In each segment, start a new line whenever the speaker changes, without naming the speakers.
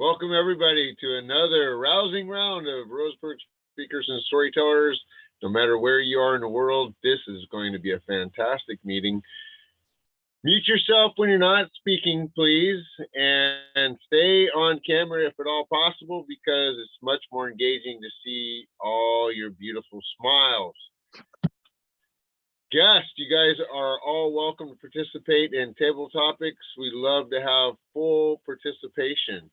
Welcome everybody to another rousing round of Roseburg speakers and storytellers. No matter where you are in the world, this is going to be a fantastic meeting. Mute yourself when you're not speaking, please, and stay on camera if at all possible, because it's much more engaging to see all your beautiful smiles. Guests, you guys are all welcome to participate in table topics. We love to have full participation.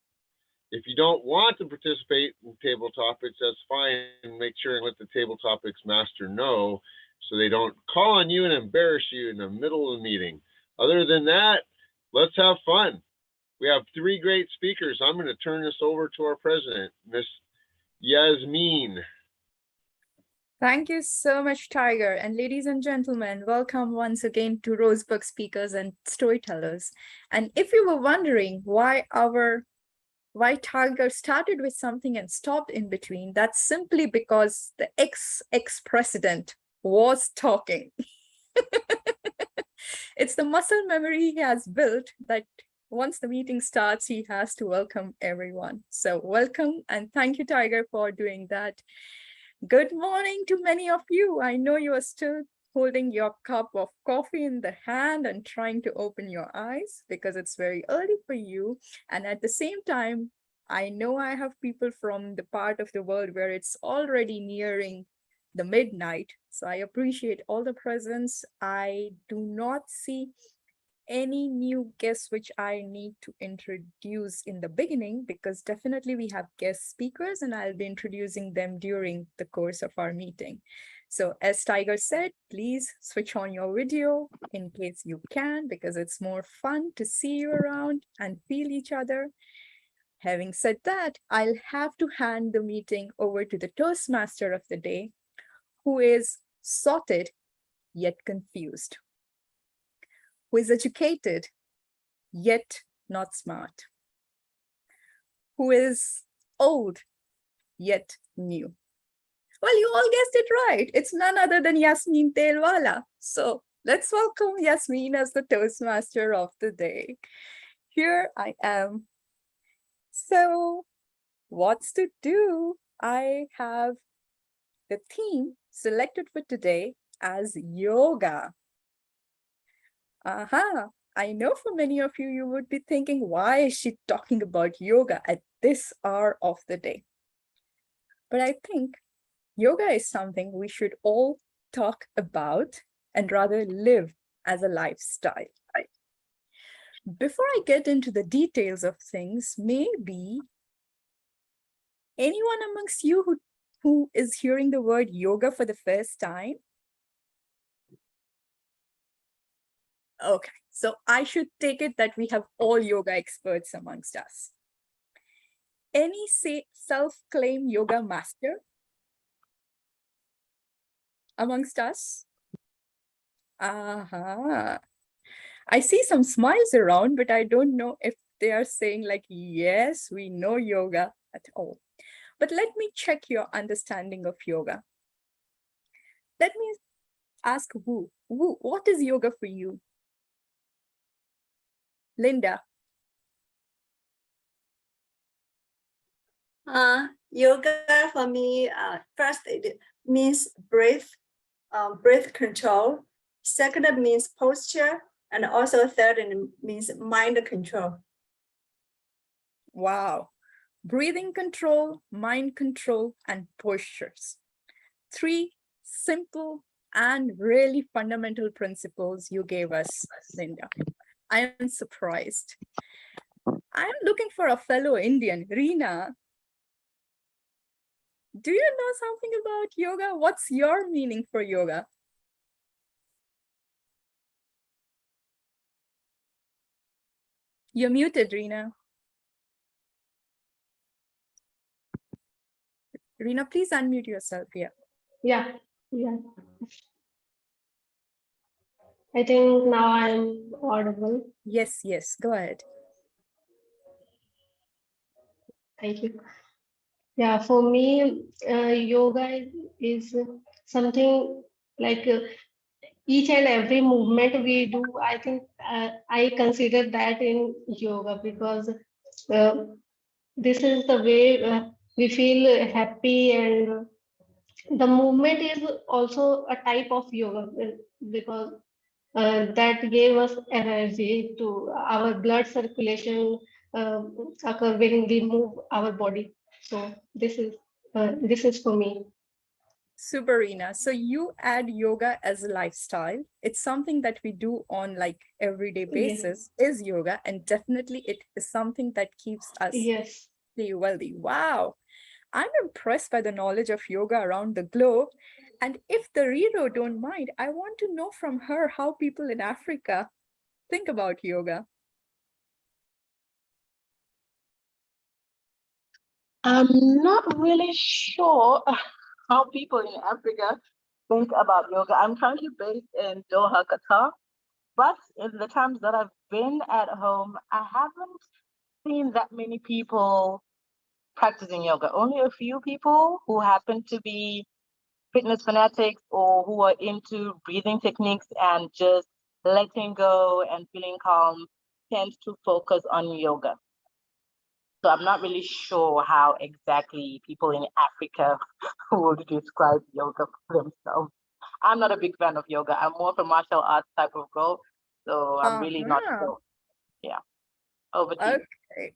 If you don't want to participate in table topics, that's fine. Make sure and let the table topics master know so they don't call on you and embarrass you in the middle of the meeting. Other than that, let's have fun. We have three great speakers. I'm going to turn this over to our president, Miss Yasmin.
Thank you so much, Tiger. And ladies and gentlemen, welcome once again to Roseburg Speakers and Storytellers. And if you were wondering why Tiger started with something and stopped in between, that's simply because the ex-president was talking. It's the muscle memory he has built that once the meeting starts, he has to welcome everyone. So welcome and thank you, Tiger, for doing that. Good morning to many of you. I know you are still holding your cup of coffee in the hand and trying to open your eyes because it's very early for you. And at the same time, I know I have people from the part of the world where it's already nearing the midnight. So I appreciate all the presence. I do not see any new guests which I need to introduce in the beginning, because definitely we have guest speakers and I'll be introducing them during the course of our meeting. So as Tiger said, please switch on your video in case you can, because it's more fun to see you around and feel each other. Having said that, I'll have to hand the meeting over to the Toastmaster of the day, who is sorted yet confused, who is educated, yet not smart, who is old, yet new. Well, you all guessed it right. It's none other than Yasmin Telwala. So let's welcome Yasmin as the Toastmaster of the day. Here I am. So what's to do? I have the theme selected for today as yoga. I know for many of you, you would be thinking, why is she talking about yoga at this hour of the day? But I think yoga is something we should all talk about and rather live as a lifestyle. Before I get into the details of things, maybe anyone amongst you who is hearing the word yoga for the first time? Okay, so I should take it that we have all yoga experts amongst us. Any self-claimed yoga master amongst us? I see some smiles around, but I don't know if they are saying like, yes, we know yoga at all. But let me check your understanding of yoga. Let me ask Wu. Wu, what is yoga for you? Linda.
Yoga for me, first it means breath control. Second means posture, and also third means mind control.
Wow. Breathing control, mind control, and postures. Three simple and really fundamental principles you gave us, Linda. I am surprised. I'm looking for a fellow Indian, Reena. Do you know something about yoga? What's your meaning for yoga? You're muted, Reena. Reena, please unmute yourself here.
Yeah. I think now I'm audible.
Yes, go ahead.
Thank you. Yeah, for me, yoga is something like each and every movement we do. I think I consider that in yoga, because This is the way we feel happy, and the movement is also a type of yoga because that gave us energy to our blood circulation occur when we move our body. So this is for me.
Super, Reena. So you add yoga as a lifestyle. It's something that we do on like everyday
Yes,
basis is yoga, and definitely it is something that keeps us
yes.
stay wealthy. Wow. I'm impressed by the knowledge of yoga around the globe. And if the Riro don't mind, I want to know from her how people in Africa think about yoga.
I'm not really sure how people in Africa think about yoga. I'm currently based in Doha, Qatar, but in the times that I've been at home, I haven't seen that many people practicing yoga. Only a few people who happen to be fitness fanatics or who are into breathing techniques and just letting go and feeling calm tend to focus on yoga. So I'm not really sure how exactly people in Africa would describe yoga for themselves. I'm not a big fan of yoga. I'm more of a martial arts type of girl. So I'm really not
Uh-huh.
sure. Yeah. Over to you.
Okay.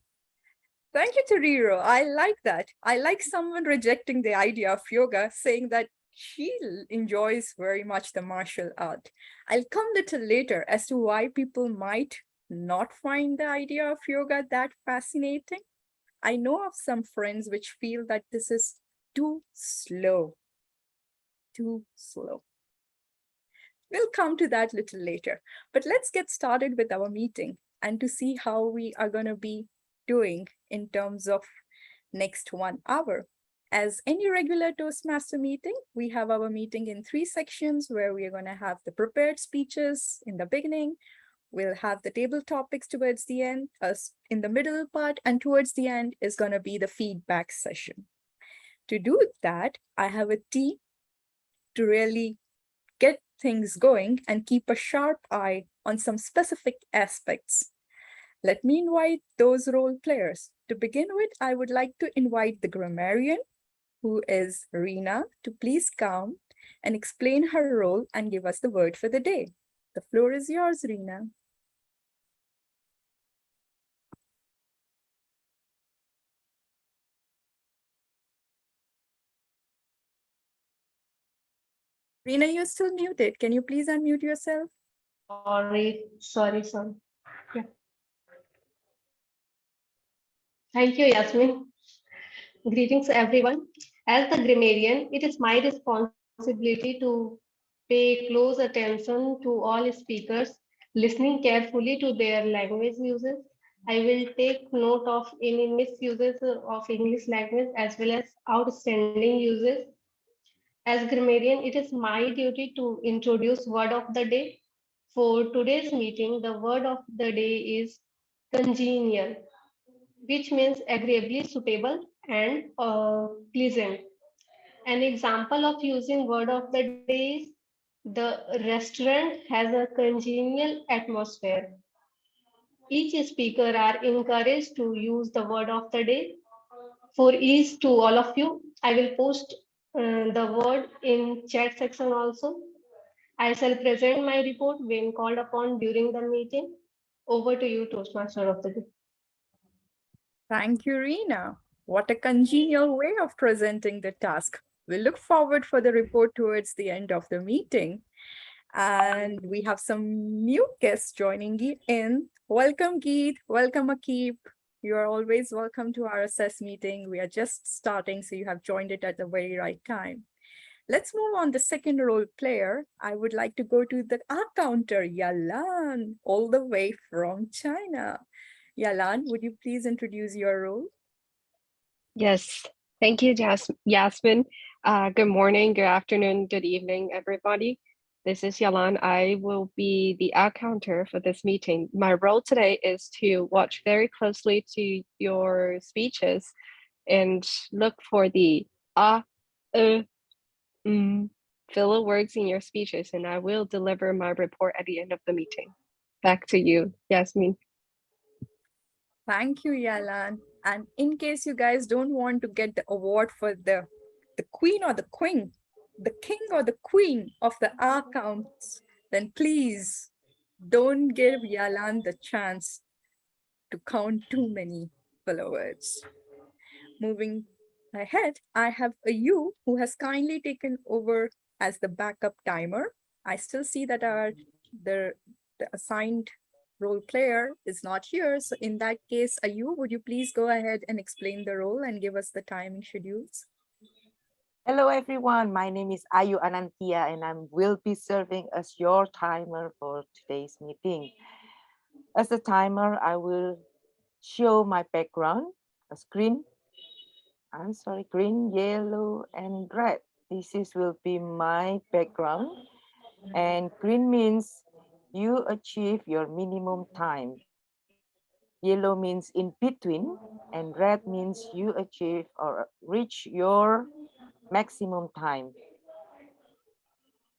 Thank you, Toriro. I like that. I like someone rejecting the idea of yoga, saying that she enjoys very much the martial art. I'll come little later as to why people might not find the idea of yoga that fascinating. I know of some friends which feel that this is too slow, too slow. We'll come to that little later, but let's get started with our meeting and to see how we are going to be doing in terms of next 1 hour. As any regular Toastmaster meeting, we have our meeting in 3 sections where we are going to have the prepared speeches in the beginning. We'll have the table topics towards the end, in the middle part, and towards the end is going to be the feedback session. To do that, I have a team to really get things going and keep a sharp eye on some specific aspects. Let me invite those role players. To begin with, I would like to invite the grammarian, who is Reena, to please come and explain her role and give us the word for the day. The floor is yours, Reena. Reena, you're still muted. Can you please unmute yourself?
Sorry. Yeah. Thank you, Yasmin. Greetings, everyone. As the grammarian, it is my responsibility to pay close attention to all speakers, listening carefully to their language uses. I will take note of any misuses of English language as well as outstanding uses. As grammarian, it is my duty to introduce word of the day. For today's meeting, the word of the day is congenial, which means agreeably suitable and pleasant. An example of using word of the day is the restaurant has a congenial atmosphere. Each speaker are encouraged to use the word of the day. For ease to all of you, I will post the word in chat section also. I shall present my report when called upon during the meeting. Over to you, Toastmaster of the day.
Thank you, Reena. What a congenial way of presenting the task. We look forward for the report towards the end of the meeting. And we have some new guests joining in. Welcome, Geet. Welcome, Akib. You are always welcome to our assess meeting. We are just starting, so you have joined it at the very right time. Let's move on the second role player. I would like to go to the counter, Yalan, all the way from China. Yalan, would you please introduce your role?
Yes, thank you, Yasmin. Good morning, good afternoon, good evening, everybody. This is Yalan. I will be the ad counter for this meeting. My role today is to watch very closely to your speeches and look for the filler words in your speeches, and I will deliver my report at the end of the meeting. Back to you, Yasmin.
Thank you, Yalan. And in case you guys don't want to get the award for the queen or the queen, the king or the queen of the accounts, then please don't give Yalan the chance to count too many followers. Moving ahead, I have a you who has kindly taken over as the backup timer. I still see that the assigned role player is not here. So in that case, Ayu, would you please go ahead and explain the role and give us the timing schedules?
Hello everyone, my name is Ayu Anantia and I will be serving as your timer for today's meeting. As a timer, I will show my background as green, green, yellow, and red. Will be my background. And green means you achieve your minimum time. Yellow means in between, and red means you achieve or reach your maximum time.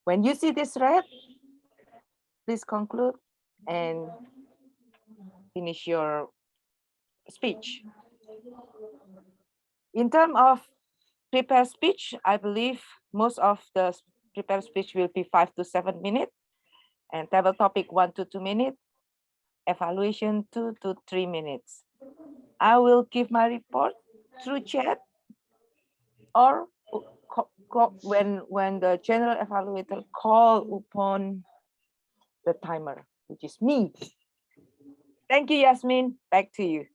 When you see this red, please conclude and finish your speech. In terms of prepared speech, I believe most of the prepared speech will be 5 to 7 minutes, and table topic 1 to 2 minutes, evaluation 2 to 3 minutes. I will give my report through chat or when the general evaluator call upon the timer, which is me. Thank you, Yasmin. Back to you.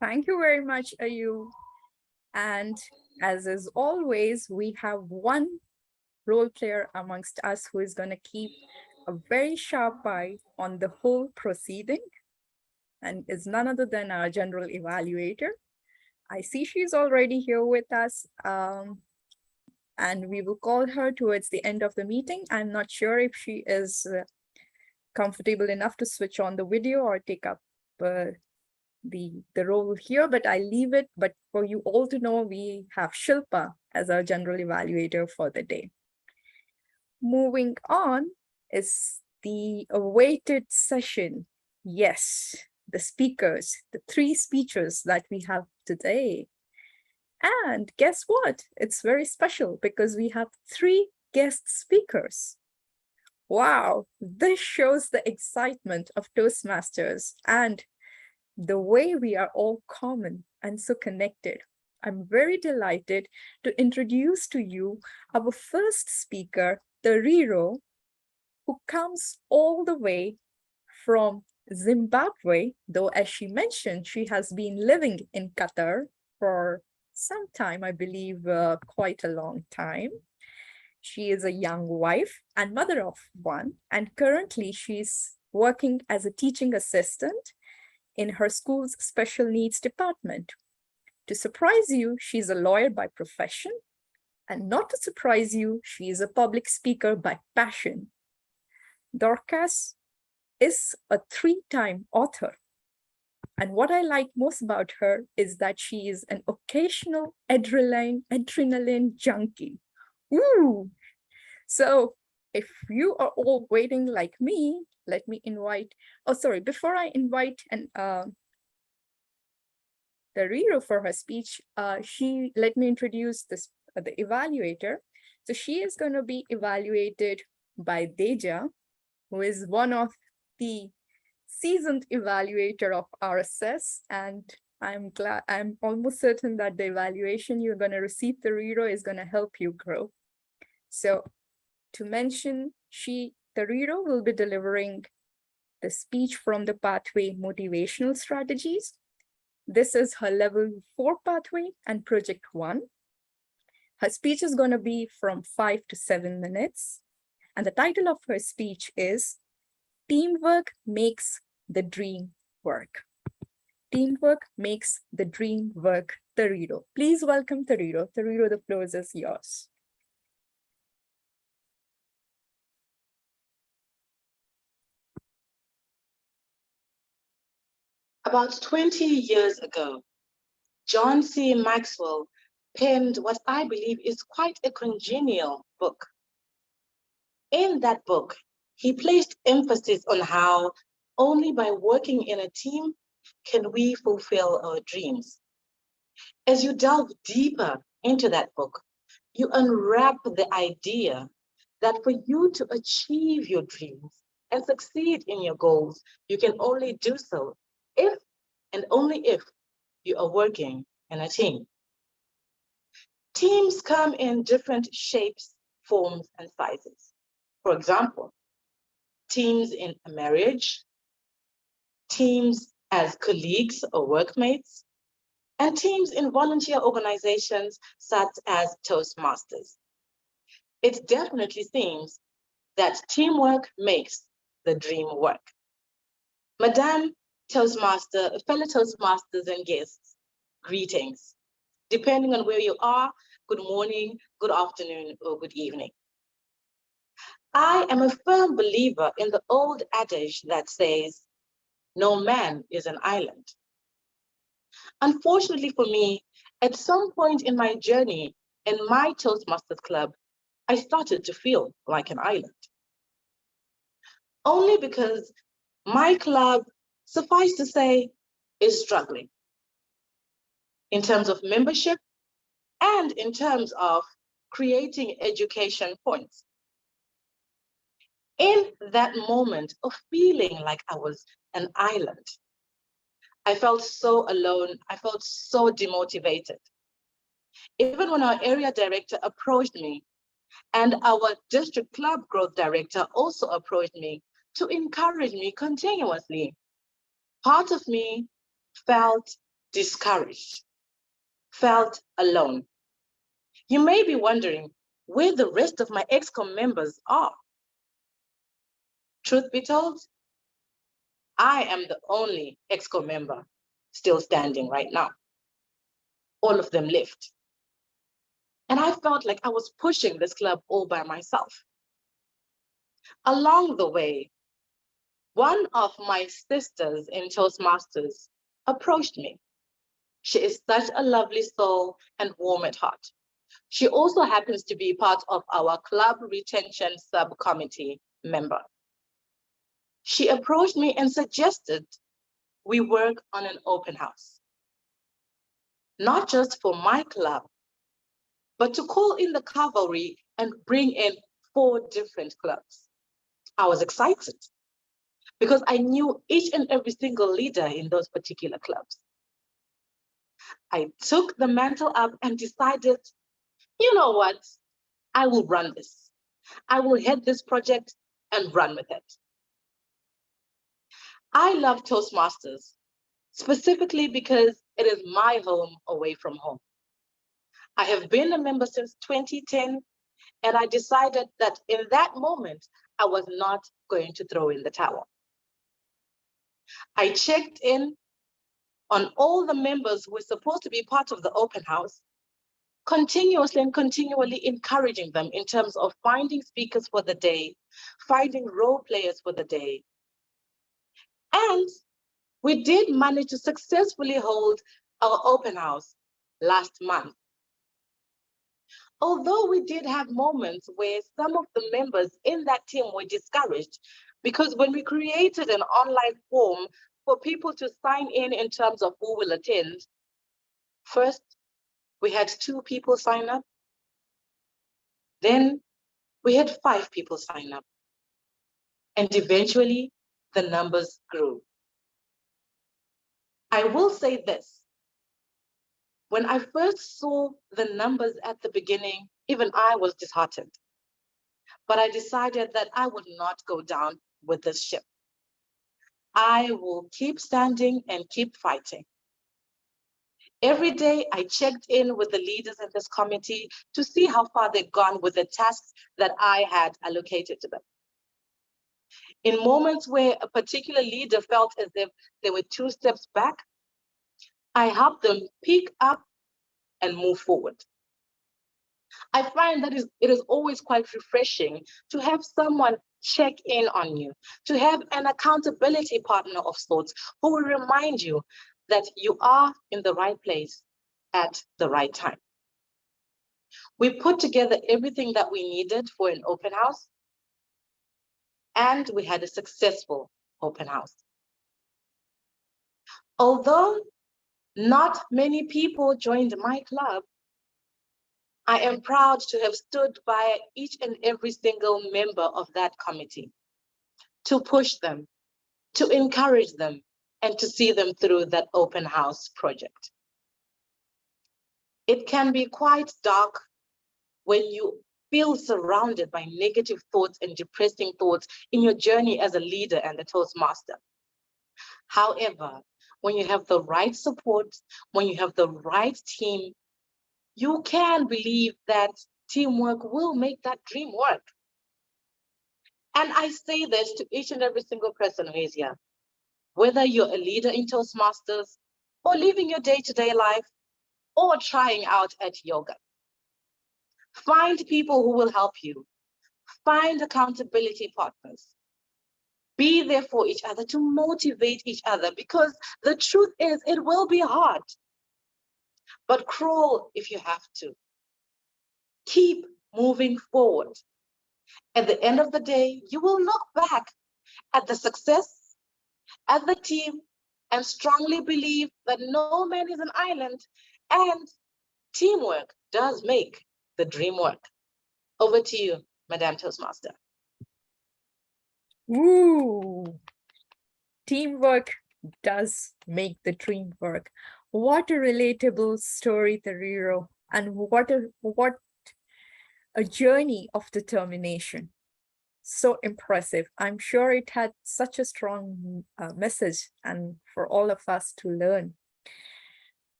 Thank you very much, Ayu. And as is always, we have one role player amongst us who is going to keep a very sharp eye on the whole proceeding and is none other than our general evaluator. I see she's already here with us, and we will call her towards the end of the meeting. I'm not sure if she is comfortable enough to switch on the video or take up the role here, but I leave it. But for you all to know, we have Shilpa as our general evaluator for the day. Moving on is the awaited session. Yes, the speakers, the 3 speeches that we have today. And guess what? It's very special because we have 3 guest speakers. Wow, this shows the excitement of Toastmasters and the way we are all common and so connected. I'm very delighted to introduce to you our first speaker, Tariro, who comes all the way from Zimbabwe, though as she mentioned, she has been living in Qatar for some time, I believe quite a long time. She is a young wife and mother of one, and currently she's working as a teaching assistant in her school's special needs department. To surprise you, she's a lawyer by profession, and not to surprise you, she is a public speaker by passion. Dorcas is a 3-time author. And what I like most about her is that she is an occasional adrenaline junkie. Ooh! So if you are all waiting like me, let me invite, before I invite Tariro for her speech, let me introduce the evaluator. So she is going to be evaluated by Deja, who is one of the seasoned evaluator of RSS, and I'm almost certain that the evaluation you're going to receive, Tariro, is going to help you grow. So to mention, Tariro will be delivering the speech from the pathway Motivational Strategies. This is her level 4 pathway and project 1. Her speech is going to be from 5 to 7 minutes. And the title of her speech is Teamwork Makes the Dream Work. Teamwork makes the dream work, Tariro. Please welcome Tariro. Tariro, the floor is yours.
About 20 years ago, John C. Maxwell penned what I believe is quite a congenial book. In that book, he placed emphasis on how only by working in a team can we fulfill our dreams? As you delve deeper into that book, you unwrap the idea that for you to achieve your dreams and succeed in your goals, you can only do so if and only if you are working in a team. Teams come in different shapes, forms, and sizes. For example, teams in a marriage, teams as colleagues or workmates, and teams in volunteer organizations such as Toastmasters. It definitely seems that teamwork makes the dream work. Madam Toastmaster, fellow Toastmasters and guests, greetings. Depending on where you are, good morning, good afternoon, or good evening. I am a firm believer in the old adage that says, no man is an island. Unfortunately for me, at some point in my journey in my Toastmasters club, I started to feel like an island. Only because my club, suffice to say, is struggling in terms of membership and in terms of creating education points. In that moment of feeling like I was an island, I felt so alone. I felt so demotivated. Even when our area director approached me and our district club growth director also approached me to encourage me continuously, part of me felt discouraged, felt alone. You may be wondering where the rest of my ExCom members are. Truth be told, I am the only ExCom member still standing right now. All of them left. And I felt like I was pushing this club all by myself. Along the way, one of my sisters in Toastmasters approached me. She is such a lovely soul and warm at heart. She also happens to be part of our club retention subcommittee member. She approached me and suggested we work on an open house, not just for my club, but to call in the cavalry and bring in 4 different clubs. I was excited because I knew each and every single leader in those particular clubs. I took the mantle up and decided, you know what? I will run this. I will head this project and run with it. I love Toastmasters, specifically because it is my home away from home. I have been a member since 2010, and I decided that in that moment, I was not going to throw in the towel. I checked in on all the members who were supposed to be part of the open house, continuously and continually encouraging them in terms of finding speakers for the day, finding role players for the day. And we did manage to successfully hold our open house last month. Although we did have moments where some of the members in that team were discouraged, because when we created an online form for people to sign in terms of who will attend, first, we had 2 people sign up. Then we had 5 people sign up. And eventually, the numbers grew. I will say this. When I first saw the numbers at the beginning, even I was disheartened. But I decided that I would not go down with this ship. I will keep standing and keep fighting. Every day I checked in with the leaders in this committee to see how far they'd gone with the tasks that I had allocated to them. In moments where a particular leader felt as if they were 2 steps back, I helped them pick up and move forward. I find that it is always quite refreshing to have someone check in on you, to have an accountability partner of sorts who will remind you that you are in the right place at the right time. We put together everything that we needed for an open house, and we had a successful open house. Although not many people joined my club, I am proud to have stood by each and every single member of that committee to push them, to encourage them, and to see them through that open house project. It can be quite dark when you feel surrounded by negative thoughts and depressing thoughts in your journey as a leader and a Toastmaster. However, when you have the right support, when you have the right team, you can believe that teamwork will make that dream work. And I say this to each and every single person who is here, whether you're a leader in Toastmasters or living your day-to-day life or trying out at yoga. Find people who will help you. Find accountability partners. Be there for each other to motivate each other, because the truth is it will be hard, but crawl if you have to. Keep moving forward. At the end of the day, you will look back at the success, at the team, and strongly believe that no man is an island, and teamwork does make the dream work. Over to you, Madam Toastmaster.
Ooh, teamwork does make the dream work. What a relatable story, Tariro, and what a journey of determination. So impressive. I'm sure it had such a strong message and for all of us to learn.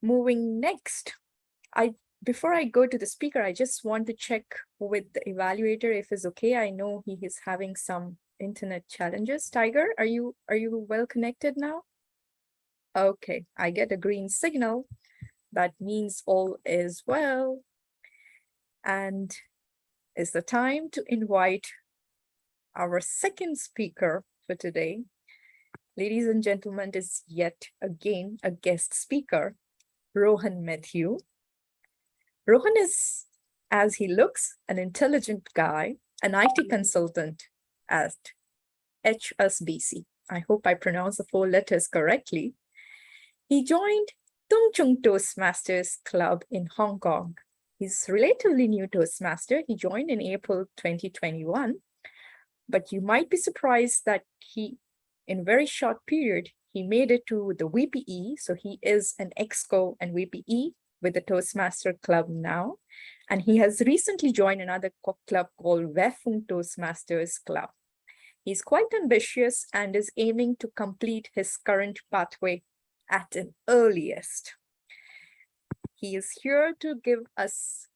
Moving next, before I go to the speaker, I just want to check with the evaluator if it's okay. I know he is having some internet challenges. Tiger, are you well connected now? Okay, I get a green signal. That means all is well. And it's the time to invite our second speaker for today. Ladies and gentlemen, is yet again a guest speaker, Rohan Matthew. Rohan is, as he looks, an intelligent guy, an IT consultant at HSBC. I hope I pronounced the 4 letters correctly. He joined Tung Chung Toastmasters Club in Hong Kong. He's relatively new Toastmaster. He joined in April 2021, but you might be surprised that in a very short period, he made it to the VPE. So he is an Exco and VPE with the Toastmaster Club now. And he has recently joined another club called Wefung Toastmasters Club. He's quite ambitious and is aiming to complete his current pathway at an earliest. He is here to give us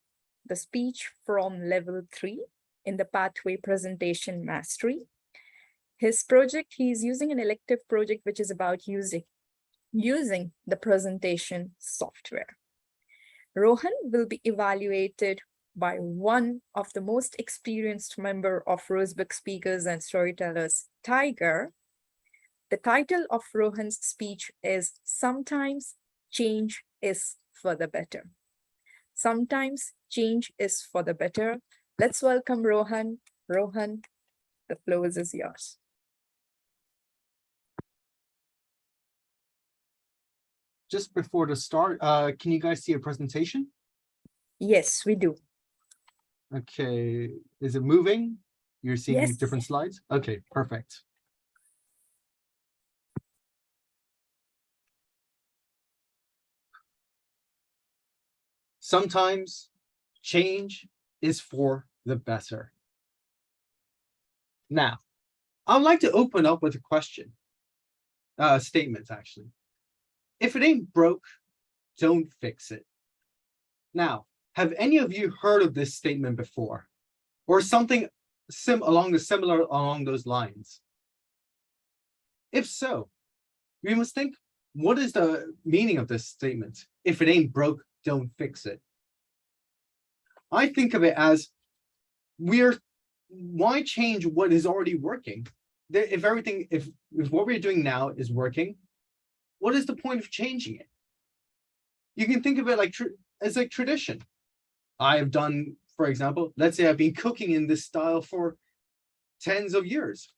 the speech from level 3 in the pathway presentation mastery. His project, he's using an elective project which is about using the presentation software. Rohan will be evaluated by one of the most experienced member of Roseburg Speakers and Storytellers, Tiger. The title of Rohan's speech is Sometimes Change is for the Better. Sometimes change is for the better. Let's welcome Rohan. Rohan, the floor is yours.
Just before the start, can you guys see a presentation?
Yes, we do.
Okay, is it moving? You're seeing
Yes.
different slides? Okay, perfect. Sometimes change is for the better. Now, I'd like to open up with a question, statement actually. If it ain't broke, don't fix it. Now, have any of you heard of this statement before? Or something along those lines? If so, we must think, what is the meaning of this statement? If it ain't broke, don't fix it. I think of it as why change what is already working? If what we're doing now is working, what is the point of changing it? You can think of it as like tradition. I have done, for example, let's say I've been cooking in this style for tens of years.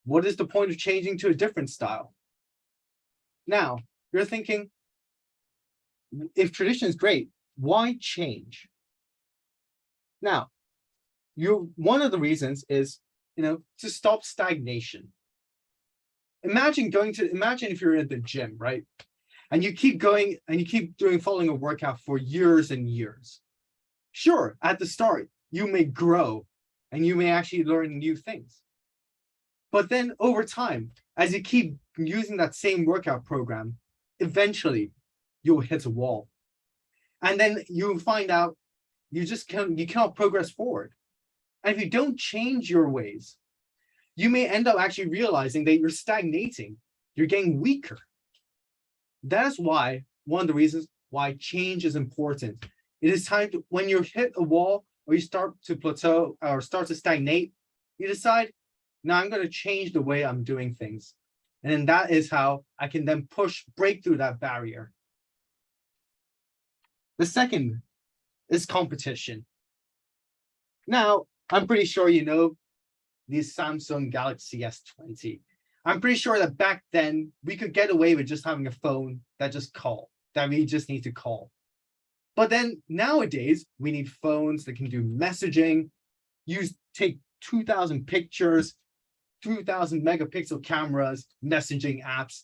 What is the point of changing to a different style? Now, you're thinking, if tradition is great, why change? Now, one of the reasons is, to stop stagnation. Imagine if you're in the gym, right? And you keep going and you keep following a workout for years and years. Sure, at the start, you may grow and you may actually learn new things. But then over time, as you keep using that same workout program, eventually you'll hit a wall. And then you'll find out you cannot progress forward. And if you don't change your ways, you may end up actually realizing that you're stagnating, you're getting weaker. That is why, one of the reasons why change is important. It is time to, when you hit a wall or you start to plateau or start to stagnate, you decide, now I'm going to change the way I'm doing things. And then that is how I can then break through that barrier. The second is competition. Now, I'm pretty sure you know the Samsung Galaxy S20. I'm pretty sure that back then we could get away with just having a phone that we just need to call. But then nowadays we need phones that can do messaging, take 2,000 pictures, 2,000 megapixel cameras, messaging apps,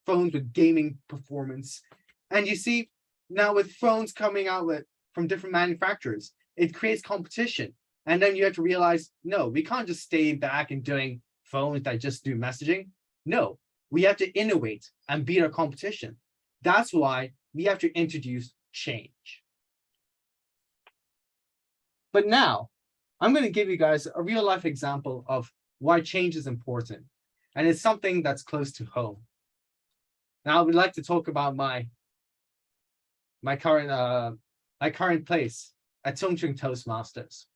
phones with gaming performance. And you see, now with phones coming out from different manufacturers, it creates competition. And then you have to realize, no, we can't just stay back and doing phones that just do messaging. No, we have to innovate and beat our competition. That's why we have to introduce change. But now, I'm going to give you guys a real life example of why change is important. And it's something that's close to home. Now, I would like to talk about my current place at Chongqing Toastmasters.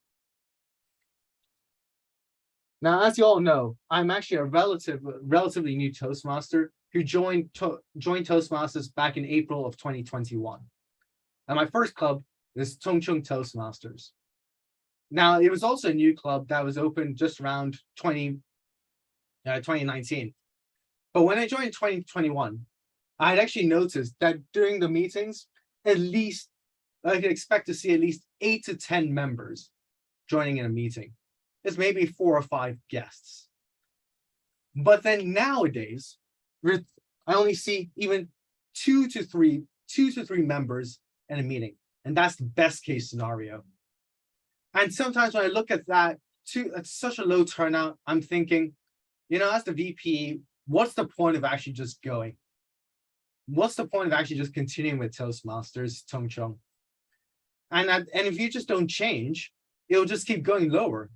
Now, as you all know, I'm actually a relatively new Toastmaster who joined Toastmasters back in April of 2021. And my first club is Chongqing Toastmasters. Now, it was also a new club that was open just around 2019. But when I joined in 2021, I had actually noticed that during the meetings, at least I could expect to see at least 8 to 10 members joining in a meeting. There's maybe 4 or 5 guests. But then nowadays, I only see even 2 to 3 members in a meeting. And that's the best case scenario. And sometimes when I look at that, at such a low turnout, I'm thinking, as the VP, what's the point of actually just going? What's the point of actually just continuing with Toastmasters, Chongqing? And if you just don't change, it'll just keep going lower.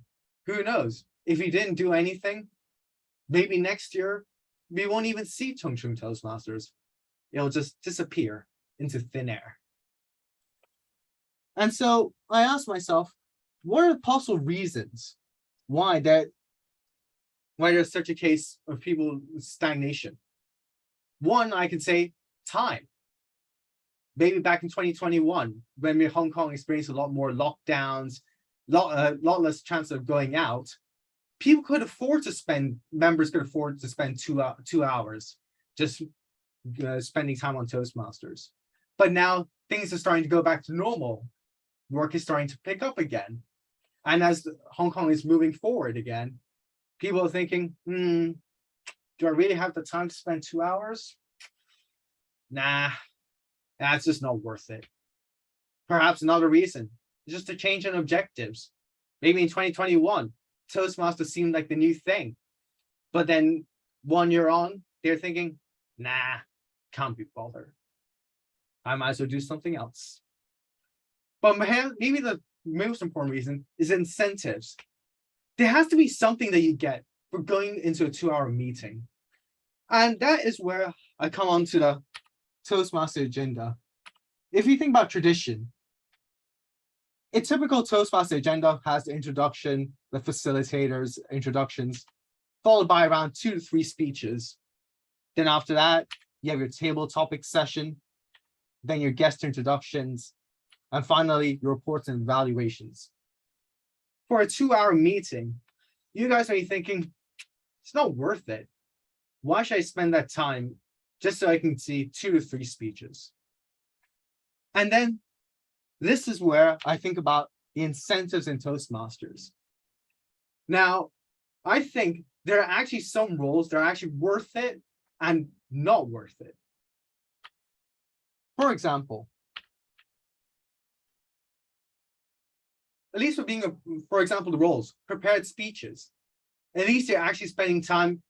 Who knows? If you didn't do anything, maybe next year, we won't even see Chongqing Toastmasters. It'll just disappear into thin air. And so I asked myself, what are the possible reasons why there's such a case of people with stagnation? One, I can say time. Maybe back in 2021, when Hong Kong experienced a lot more lockdowns, lot less chance of going out, members could afford to spend 2 hours just spending time on Toastmasters. But now things are starting to go back to normal. Work is starting to pick up again. And as Hong Kong is moving forward again, people are thinking, do I really have the time to spend 2 hours? Nah, that's just not worth it. Perhaps another reason is just a change in objectives. Maybe in 2021, Toastmasters seemed like the new thing. But then 1 year on, they're thinking, nah, can't be bothered. I might as well do something else. But maybe the most important reason is incentives. There has to be something that you get for going into a 2-hour meeting. And that is where I come on to the Toastmaster agenda. If you think about tradition, a typical Toastmaster agenda has the introduction, the facilitators, introductions, followed by around 2 to 3 speeches. Then after that, you have your table topic session, then your guest introductions, and finally, your reports and evaluations. For a 2-hour meeting, you guys may be thinking, it's not worth it. Why should I spend that time just so I can see 2 to 3 speeches. And then this is where I think about the incentives in Toastmasters. Now, I think there are actually some roles that are actually worth it and not worth it. For example, at least for example, the roles, prepared speeches. At least you're actually spending time,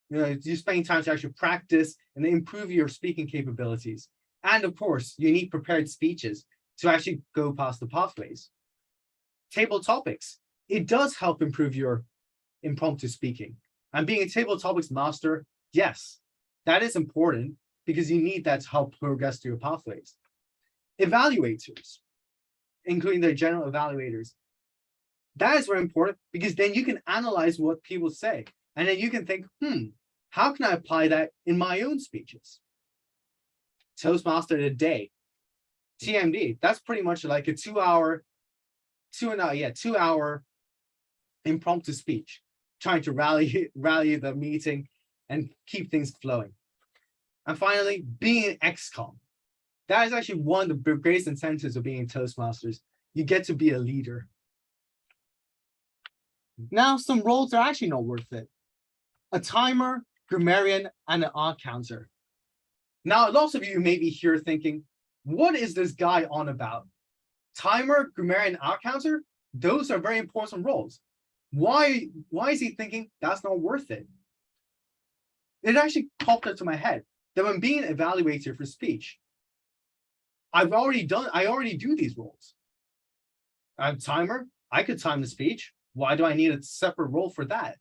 you're spending time to actually practice and improve your speaking capabilities. And of course, you need prepared speeches to actually go past the pathways. Table topics, it does help improve your impromptu speaking. And being a table topics master, yes, that is important because you need that to help progress through your pathways. Evaluators, including the general evaluators, that is very important because then you can analyze what people say. And then you can think, how can I apply that in my own speeches? Toastmaster of the day, TMD, that's pretty much like a 2 hour impromptu speech, trying to rally the meeting and keep things flowing. And finally, being an XCOM. That is actually one of the greatest incentives of being in Toastmasters. You get to be a leader. Now, some roles are actually not worth it. A timer, grammarian, and an art counter. Now, lots of you may be here thinking, what is this guy on about? Timer, grammarian, art counter, those are very important roles. Why is he thinking that's not worth it? It actually popped up to my head that when being an evaluator for speech, I already do these roles. I'm timer, I could time the speech. Why do I need a separate role for that?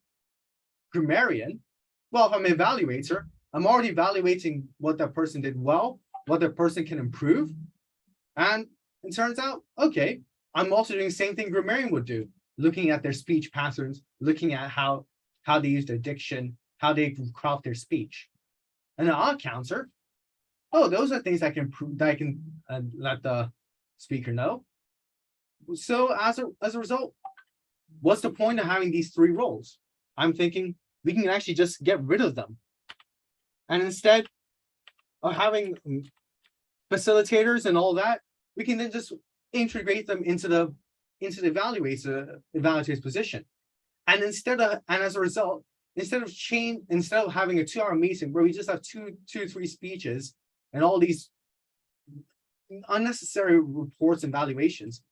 Grammarian, well, if I'm an evaluator, I'm already evaluating what that person did well, what that person can improve. And it turns out, okay, I'm also doing the same thing grammarian would do, looking at their speech patterns, looking at how they use their diction, how they craft their speech. And an art counter, oh, those are things I can improve, that I can let the speaker know. So as a result, what's the point of having these 3 roles? I'm thinking we can actually just get rid of them. And instead of having facilitators and all that, we can then just integrate them into the evaluator's position. And as a result, instead of having a 2-hour meeting where we just have 3 speeches and all these unnecessary reports and evaluations,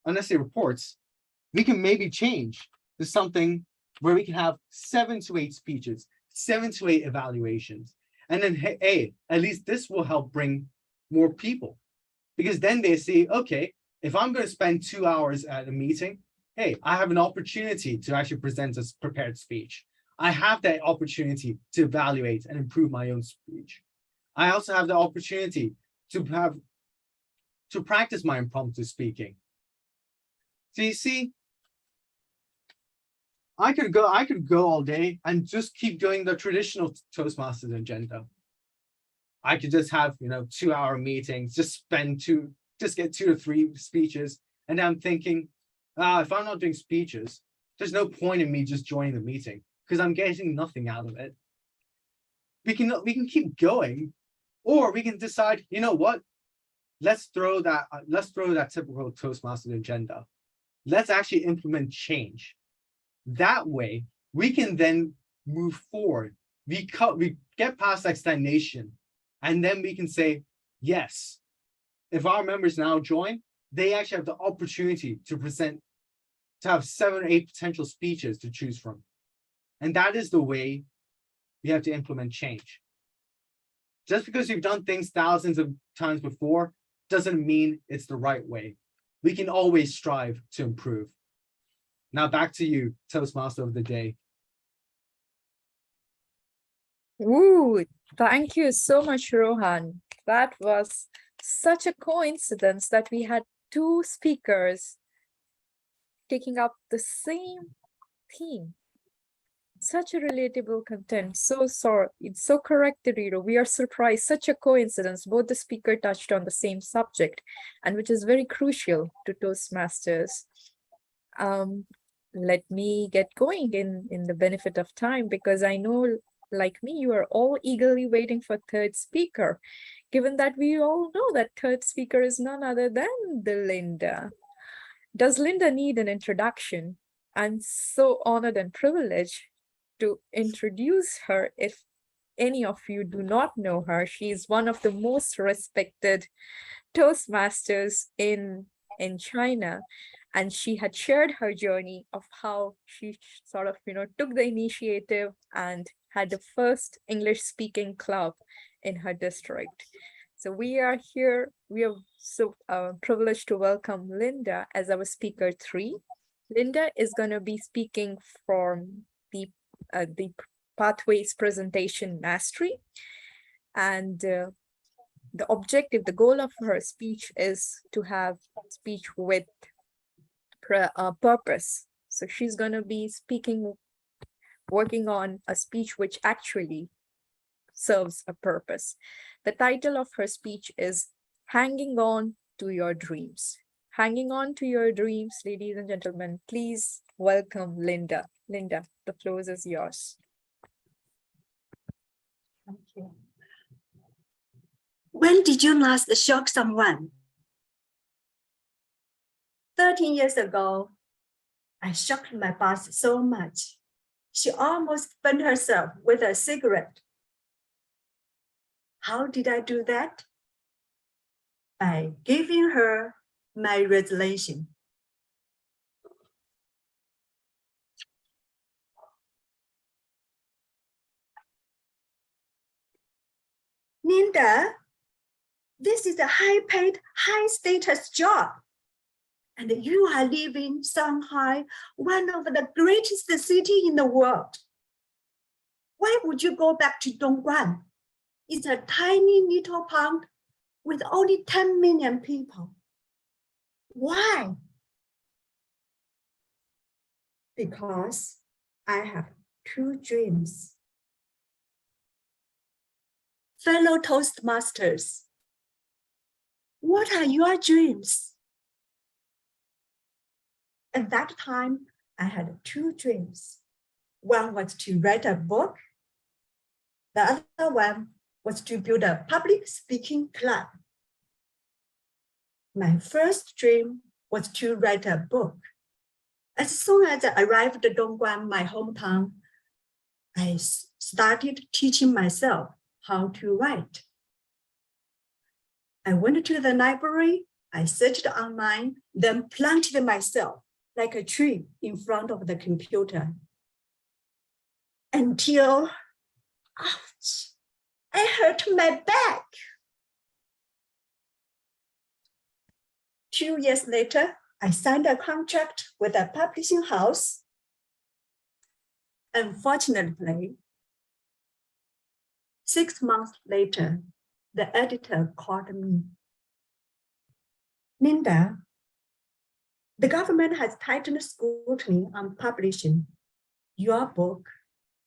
unnecessary reports, we can maybe change to something where we can have 7 to 8 speeches, 7 to 8 evaluations. And then, hey, at least this will help bring more people. Because then they see, okay, if I'm going to spend 2 hours at a meeting, hey, I have an opportunity to actually present a prepared speech. I have that opportunity to evaluate and improve my own speech. I also have the opportunity to practice my impromptu speaking. So you see, I could go all day and just keep doing the traditional Toastmasters agenda. I could just have 2-hour meetings, just get 2 to 3 speeches, and I'm thinking, if I'm not doing speeches, there's no point in me just joining the meeting because I'm getting nothing out of it. We can keep going, or we can decide, you know what? Let's throw that typical Toastmasters agenda. Let's actually implement change. That way, we can then move forward. We get past that stagnation, and then we can say, yes, if our members now join, they actually have the opportunity to have 7 or 8 potential speeches to choose from. And that is the way we have to implement change. Just because you've done things thousands of times before doesn't mean it's the right way. We can always strive to improve. Now back to you, Toastmaster of the day.
Ooh, thank you so much, Rohan. That was such a coincidence that we had 2 speakers taking up the same theme. Such a relatable content. So sorry, it's so correct, Riro. We are surprised. Such a coincidence. Both the speaker touched on the same subject, and which is very crucial to Toastmasters. Let me get going in the benefit of time, because I know like me, you are all eagerly waiting for third speaker, given that we all know that third speaker is none other than the Linda. Does Linda need an introduction? I'm so honored and privileged to introduce her. If any of you do not know her, she is one of the most respected Toastmasters in China, and she had shared her journey of how she sort of took the initiative and had the first English speaking club in her district. So we are here, we are so privileged to welcome Linda as our speaker 3. Linda is going to be speaking from the Pathways Presentation Mastery, and the objective, the goal of her speech is to have speech with purpose. So she's going to be working on a speech which actually serves a purpose. The title of her speech is Hanging On to Your Dreams. Hanging on to your dreams, ladies and gentlemen. Please welcome Linda. Linda, the floor is yours.
Thank you. When did you last shock someone? 13 years ago, I shocked my boss so much. She almost burned herself with a cigarette. How did I do that? By giving her my resolution. Linda, this is a high-paid, high-status job. And you are living Shanghai, one of the greatest cities in the world. Why would you go back to Dongguan? It's a tiny little town with only 10 million people. Why? Because I have 2 dreams. Fellow Toastmasters, what are your dreams? At that time, I had 2 dreams. One was to write a book. The other one was to build a public speaking club. My first dream was to write a book. As soon as I arrived at Dongguan, my hometown, I started teaching myself how to write. I went to the library, I searched online, then planted myself like a tree in front of the computer. Until, ouch, I hurt my back. 2 years later, I signed a contract with a publishing house. Unfortunately, 6 months later, the editor called me. Linda, the government has tightened scrutiny on publishing. Your book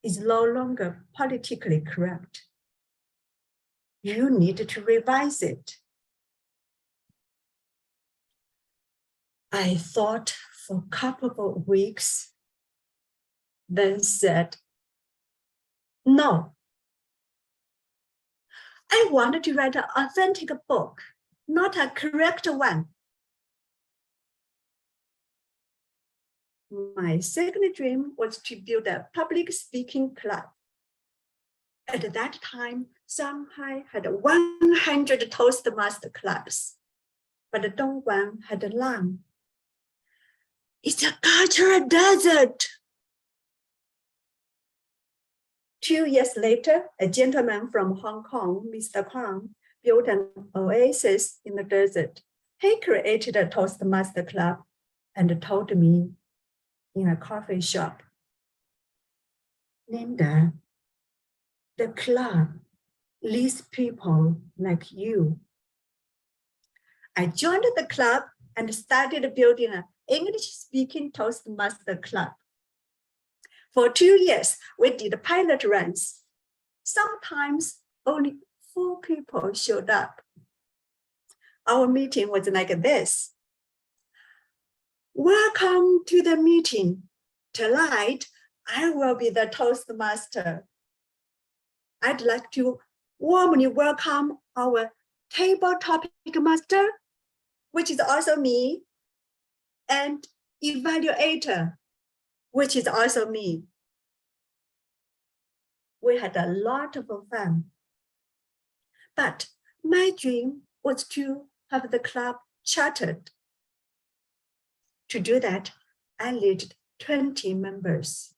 is no longer politically correct. You need to revise it. I thought for a couple of weeks, then said, no. I wanted to write an authentic book, not a correct one. My second dream was to build a public speaking club. At that time, Shanghai had 100 Toastmaster clubs, but Dongguan had none. It's a cultural desert. 2 years later, a gentleman from Hong Kong, Mr. Kong, built an oasis in the desert. He created a Toastmaster club and told me in a coffee shop, Linda, the club needs people like you. I joined the club and started building an English-speaking Toastmaster club. For 2 years, we did pilot runs. Sometimes only 4 people showed up. Our meeting was like this. Welcome to the meeting. Tonight, I will be the Toastmaster. I'd like to warmly welcome our table topic master, which is also me, and evaluator, which is also me. We had a lot of fun. But my dream was to have the club chartered. To do that, I needed 20 members.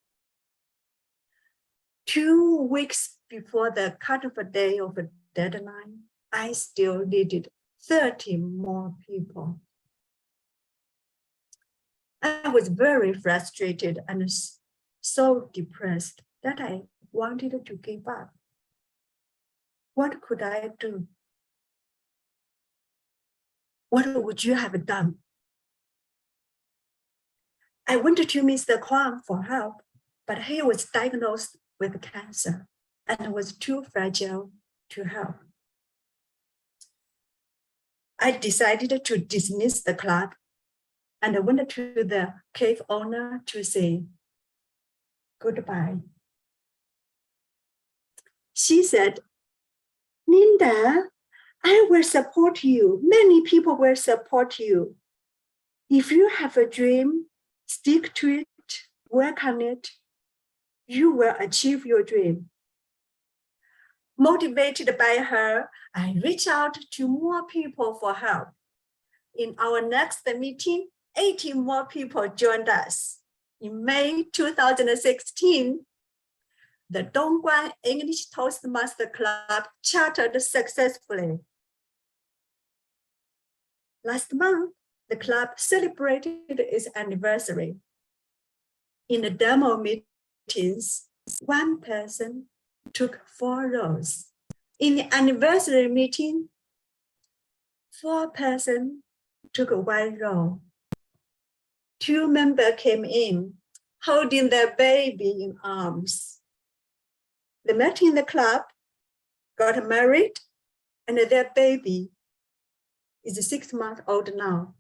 2 weeks before the cut-off day of the deadline, I still needed 30 more people. I was very frustrated and so depressed that I wanted to give up. What could I do? What would you have done? I went to Mr. Kwang for help, but he was diagnosed with cancer and was too fragile to help. I decided to dismiss the club and I went to the cave owner to say goodbye. She said, Linda, I will support you. Many people will support you. If you have a dream, stick to it, work on it, you will achieve your dream. Motivated by her, I reached out to more people for help. In our next meeting, 18 more people joined us. In May 2016, the Dongguan English Toastmaster Club chartered successfully. Last month, the club celebrated its anniversary. In the demo meetings, one person took 4 roles. In the anniversary meeting, 4 persons took 1 role. 2 members came in, holding their baby in arms. They met in the club, got married, and their baby is 6 months old now.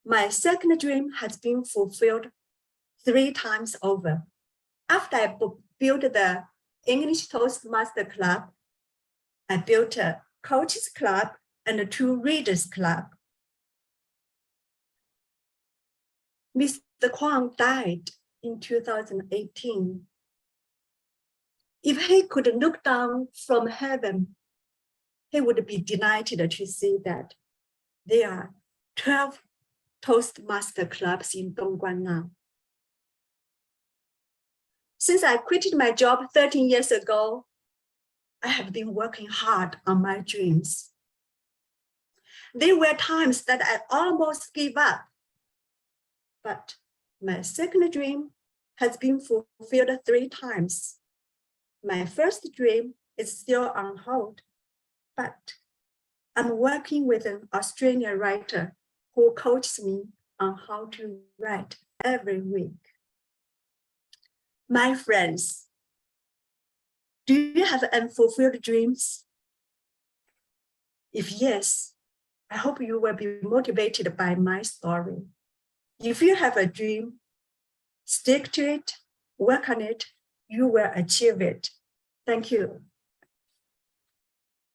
My second dream has been fulfilled 3 times over. After I built the English Toastmaster Club, I built a coaches club and 2 readers club. Mr. Kwang died in 2018. If he could look down from heaven, he would be delighted to see that there are 12 Toastmaster clubs in Dongguan now. Since I quitted my job 13 years ago, I have been working hard on my dreams. There were times that I almost gave up, but my second dream has been fulfilled 3 times. My first dream is still on hold, but I'm working with an Australian writer who coaches me on how to write every week. My friends, do you have unfulfilled dreams? If yes, I hope you will be motivated by my story. If you have a dream, stick to it, work on it, you will achieve it. Thank you.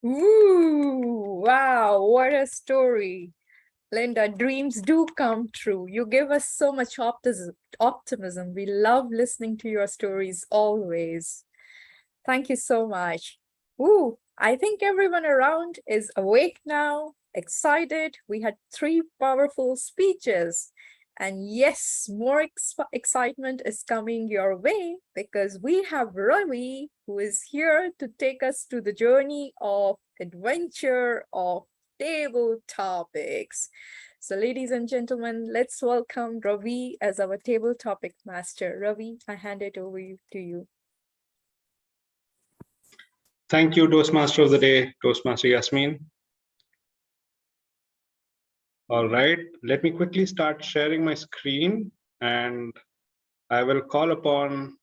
Ooh, wow, what a story. Linda, dreams do come true. You give us so much optimism. We love listening to your stories always. Thank you so much. Ooh, I think everyone around is awake now, excited. We had 3 powerful speeches. And yes, more excitement is coming your way because we have Ravi, who is here to take us to the journey of adventure of table topics. So ladies and gentlemen, let's welcome Ravi as our table topic master. Ravi, I hand it over to you.
Thank you, Toastmaster of the Day, Toastmaster Yasmin. All right, let me quickly start sharing my screen and I will call upon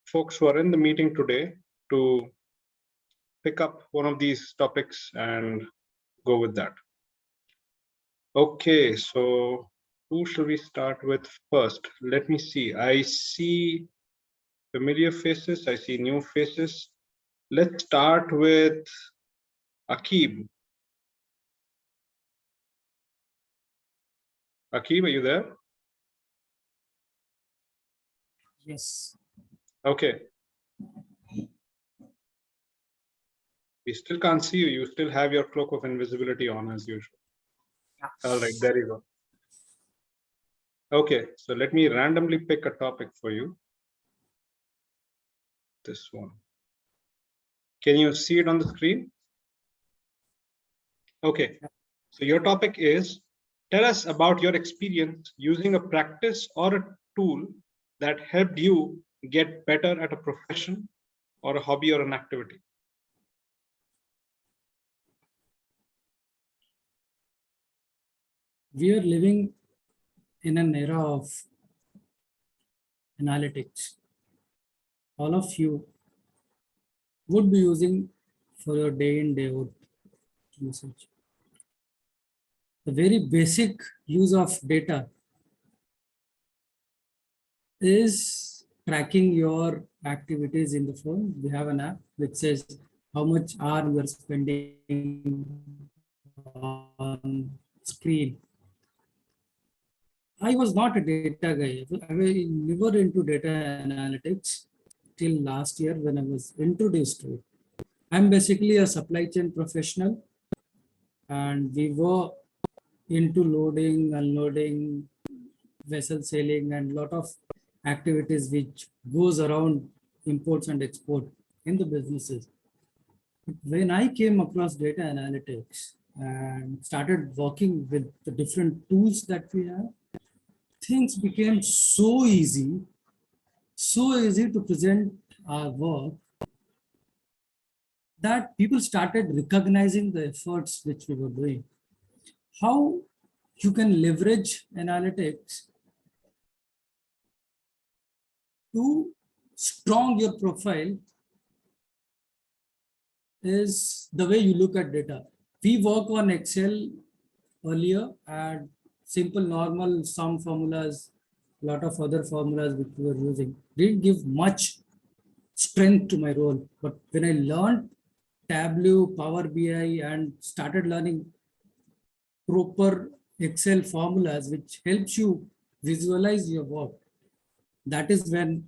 folks who are in the meeting today to pick up one of these topics and go with that. Okay, so who shall we start with first? Let me see. I see familiar faces. I see new faces. Let's start with Akib. Akib, are you there?
Yes.
Okay. We still can't see you. You still have your cloak of invisibility on as usual. All right, there you go. Okay, so let me randomly pick a topic for you. This one. Can you see it on the screen? Okay, so your topic is, tell us about your experience using a practice or a tool that helped you get better at a profession or a hobby or an activity.
We are living in an era of analytics. All of you would be using for your day in, day out usage. The very basic use of data is tracking your activities in the phone. We have an app which says how much hour you are spending on screen. I was not a data guy. I was never into data analytics till last year when I was introduced to it. I'm basically a supply chain professional, and we were into loading, unloading, vessel sailing, and a lot of activities which goes around imports and export in the businesses. When I came across data analytics and started working with the different tools that we have, things became so easy to present our work that people started recognizing the efforts which we were doing. How you can leverage analytics to strong your profile is the way you look at data. We work on Excel earlier and simple normal sum formulas, a lot of other formulas which we were using didn't give much strength to my role. But when I learned Tableau, Power BI, and started learning proper Excel formulas, which helps you visualize your work, that is when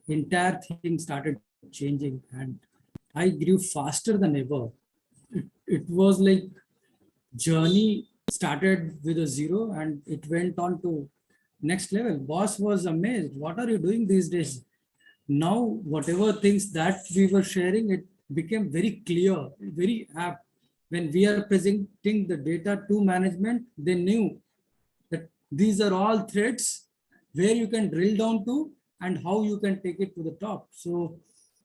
entire thing started changing, and I grew faster than ever. It was like journey started with a zero and it went on to next level. Boss was amazed. What are you doing these days? Now, whatever things that we were sharing, it became very clear, very apt. When we are presenting the data to management, they knew that these are all threads where you can drill down to and how you can take it to the top. So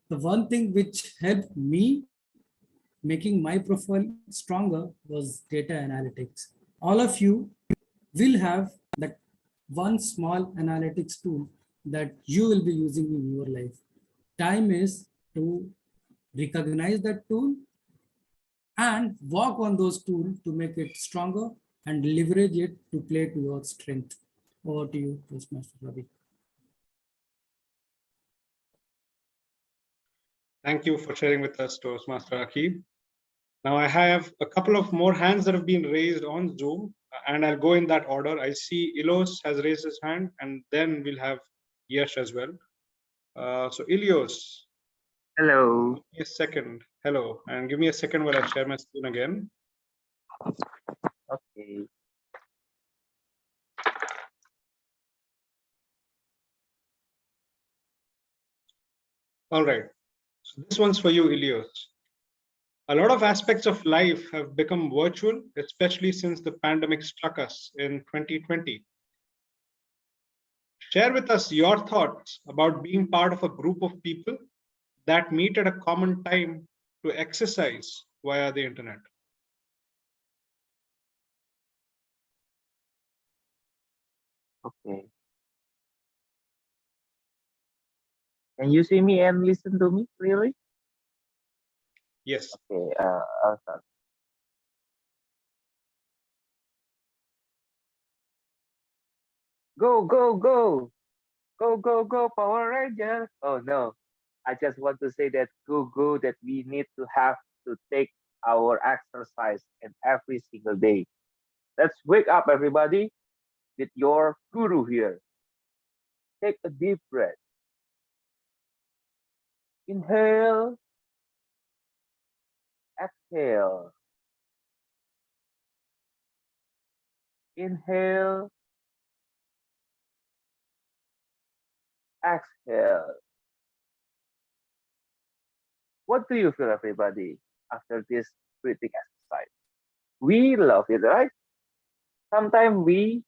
the one thing which helped me making my profile stronger was data analytics. All of you will have that one small analytics tool that you will be using in your life. Time is to recognize that tool and work on those tools to make it stronger and leverage it to play to your strength. Over to you, Toastmaster Ravi.
Thank you for sharing with us, Toastmaster Akib. Now I have a couple of more hands that have been raised on Zoom, and I'll go in that order. I see Ilos has raised his hand, and then we'll have Yash as well. So Ilios.
Hello.
Give me a second. Hello, and give me a second while I share my screen again.
Okay.
All right. So this one's for you, Ilios. A lot of aspects of life have become virtual, especially since the pandemic struck us in 2020. Share with us your thoughts about being part of a group of people that meet at a common time to exercise via the internet.
Okay. Can you see me and listen to me clearly?
Yes.
Okay. I'll start. Go, go, go. Go, go, go, Power Ranger. Oh no. I just want to say that go, go, that we need to have to take our exercise and every single day. Let's wake up, everybody, with your guru here. Take a deep breath. Inhale, exhale. Inhale, exhale. What do you feel, everybody, after this breathing exercise? We love it, right? Sometimes we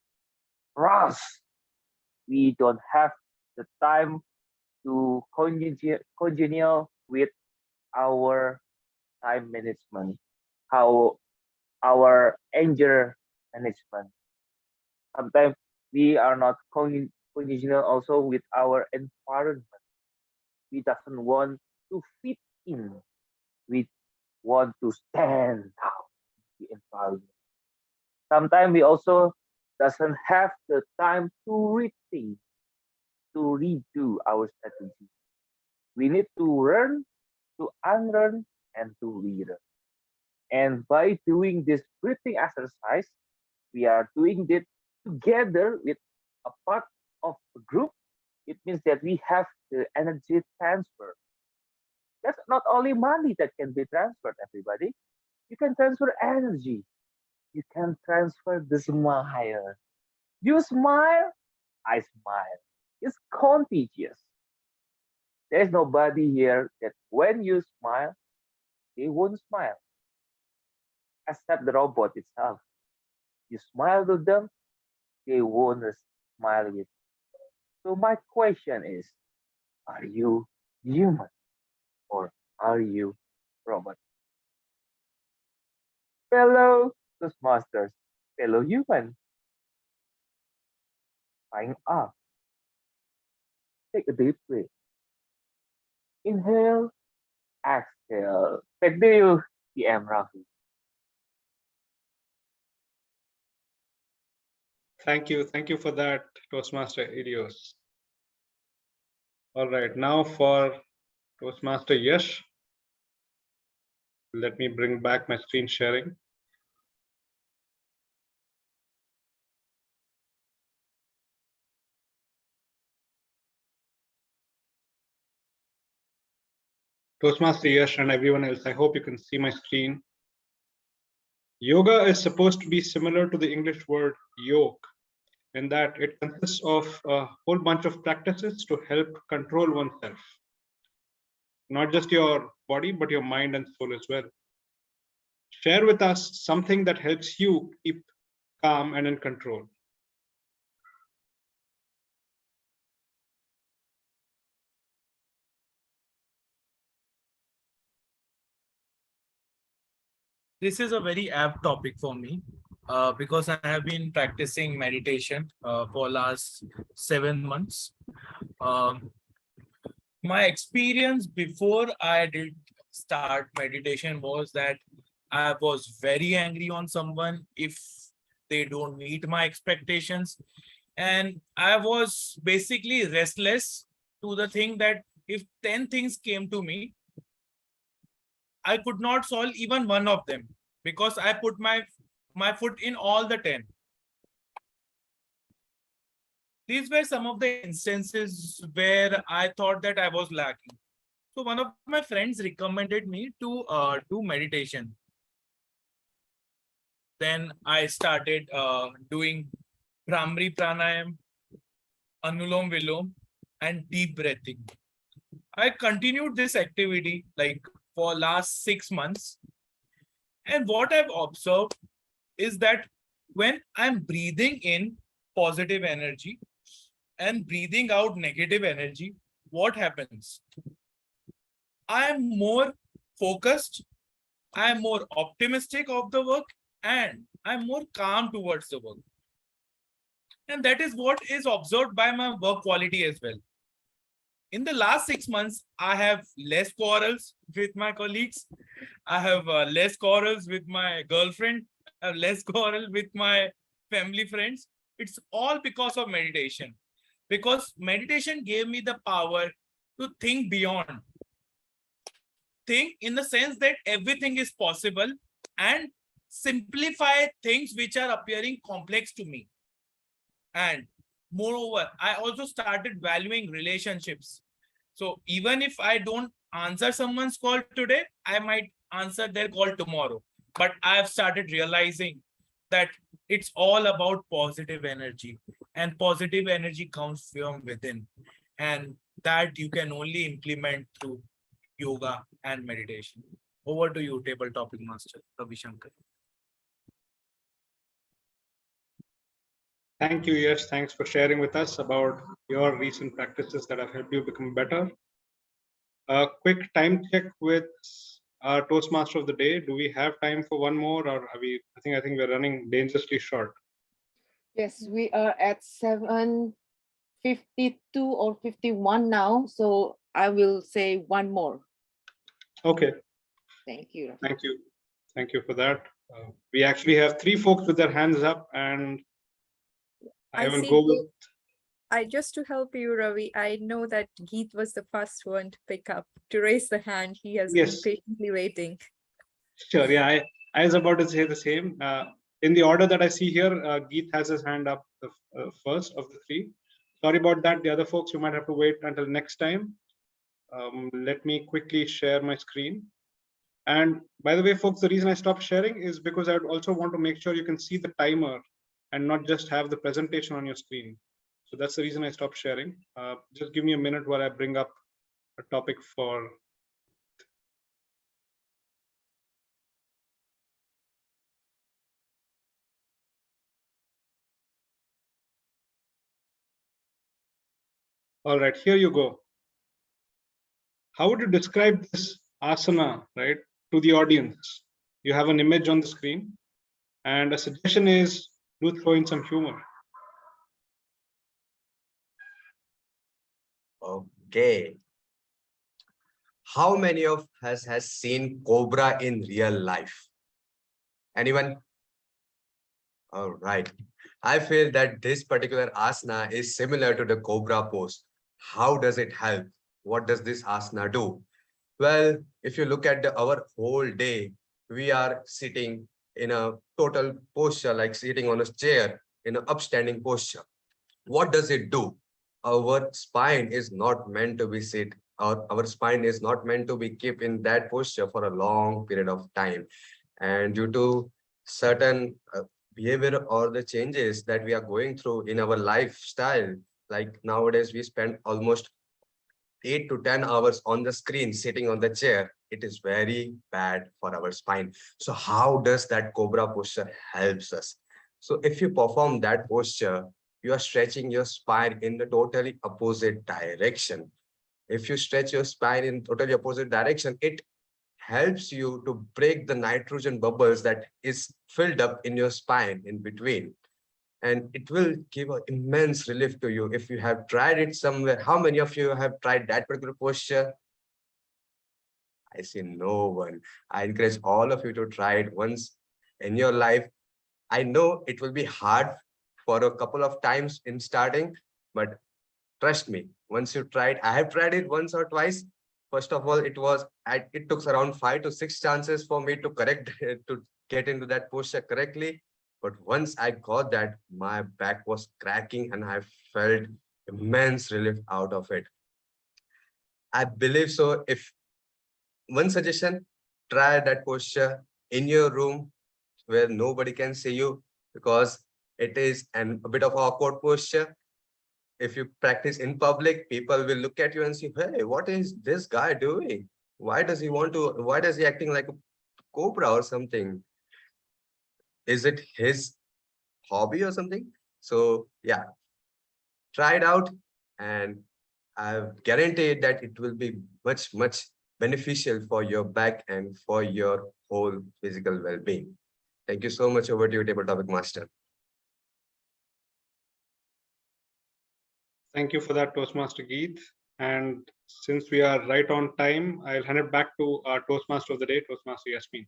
rush. We don't have the time to congenial with our time management, how our anger management. Sometimes we are not congenial also with our environment. We doesn't want to fit in. We want to stand out in the environment. Sometimes we also doesn't have the time to rethink, to redo our strategy. We need to learn, to unlearn, and to relearn. And by doing this breathing exercise, we are doing it together with a part of a group. It means that we have the energy transfer. That's not only money that can be transferred, everybody. You can transfer energy. You can transfer the smile. You smile, I smile. It's contagious. There's nobody here that when you smile, they won't smile, except the robot itself. You smile to them, they won't smile with you. So my question is, are you human or are you robot? Fellow Toastmasters, fellow human, sign up. Take a deep breath. Inhale, exhale. Back to you, PM Rafi.
Thank you. Thank you for that, Toastmaster Idios. All right, now for Toastmaster Yash. Let me bring back my screen sharing. Toastmaster Yash and everyone else, I hope you can see my screen. Yoga is supposed to be similar to the English word yoke, in that it consists of a whole bunch of practices to help control oneself. Not just your body, but your mind and soul as well. Share with us something that helps you keep calm and in control.
This is a very apt topic for me because I have been practicing meditation for last 7 months. My experience before I did start meditation was that I was very angry on someone if they don't meet my expectations. And I was basically restless to the thing that if 10 things came to me, I could not solve even one of them because I put my foot in all the 10. These were some of the instances where I thought that I was lacking. So one of my friends recommended me to do meditation. Then I started doing Bhramri Pranayam, Anulom Vilom, and deep breathing. I continued this activity like for last 6 months. And what I've observed is that when I'm breathing in positive energy and breathing out negative energy, what happens? I'm more focused, I'm more optimistic of the work, and I'm more calm towards the work. And that is what is observed by my work quality as well. In the last 6 months, I have less quarrels with my colleagues. I have less quarrels with my girlfriend. I have less quarrel with my family friends. It's all because of meditation. Because meditation gave me the power to think beyond. Think in the sense that everything is possible and simplify things which are appearing complex to me. And moreover, I also started valuing relationships. So even if I don't answer someone's call today, I might answer their call tomorrow. But I have started realizing that it's all about positive energy, and positive energy comes from within. And that you can only implement through yoga and meditation. Over to you, table topic master, Ravi Shankar.
Thank you. Yes, thanks for sharing with us about your recent practices that have helped you become better. A quick time check with our Toastmaster of the day. Do we have time for one more, or are we? I think we're running dangerously short.
Yes, we are at 7:52 or 51 now. So I will say one more.
Okay.
Thank you.
Thank you. Thank you for that. We actually have 3 folks with their hands up, and I will
see
go with.
just to help you, Ravi, I know that Geet was the first one to pick up, to raise the hand. He has
Yes.
been patiently waiting.
Sure. Yeah, I was about to say the same. In the order that I see here, Geet has his hand up first of the 3. Sorry about that. The other folks, you might have to wait until next time. Let me quickly share my screen. And by the way, folks, the reason I stopped sharing is because I also want to make sure you can see the timer and not just have the presentation on your screen. So that's the reason I stopped sharing. Just give me a minute while I bring up a topic for. All right, here you go. How would you describe this asana, right, to the audience? You have an image on the screen, and a suggestion is do throw in some humor.
Okay. How many of us has seen cobra in real life? Anyone? All right. I feel that this particular asana is similar to the cobra pose. How does it help? What does this asana do? Well, if you look at our whole day, we are sitting in a total posture, like sitting on a chair in an upstanding posture. What does it do? Our spine is not meant to be sit. Our spine is not meant to be kept in that posture for a long period of time. And due to certain behavior or the changes that we are going through in our lifestyle, like nowadays we spend almost 8 to 10 hours on the screen sitting on the chair. It is very bad for our spine. So how does that cobra posture helps us? So if you perform that posture, you are stretching your spine in the totally opposite direction. If you stretch your spine in totally opposite direction, it helps you to break the nitrogen bubbles that is filled up in your spine in between. And it will give an immense relief to you if you have tried it somewhere. How many of you have tried that particular posture? I see no one. I encourage all of you to try it once in your life. I know it will be hard for a couple of times in starting, but trust me, once you try it, I have tried it once or twice. First of all, it took around 5 to 6 chances for me to to get into that posture correctly. But once I got that, my back was cracking and I felt immense relief out of it. I believe so. If one suggestion, try that posture in your room where nobody can see you, because it is a bit of awkward posture. If you practice in public, people will look at you and say, hey, what is this guy doing? Why does he acting like a cobra or something? Is it his hobby or something? So yeah, try it out, and I've guaranteed that it will be much, much beneficial for your back and for your whole physical well-being. Thank you so much. Over to you, Table Topic Master.
Thank you for that, Toastmaster Geet. And since we are right on time, I'll hand it back to our Toastmaster of the day, Toastmaster Yasmin.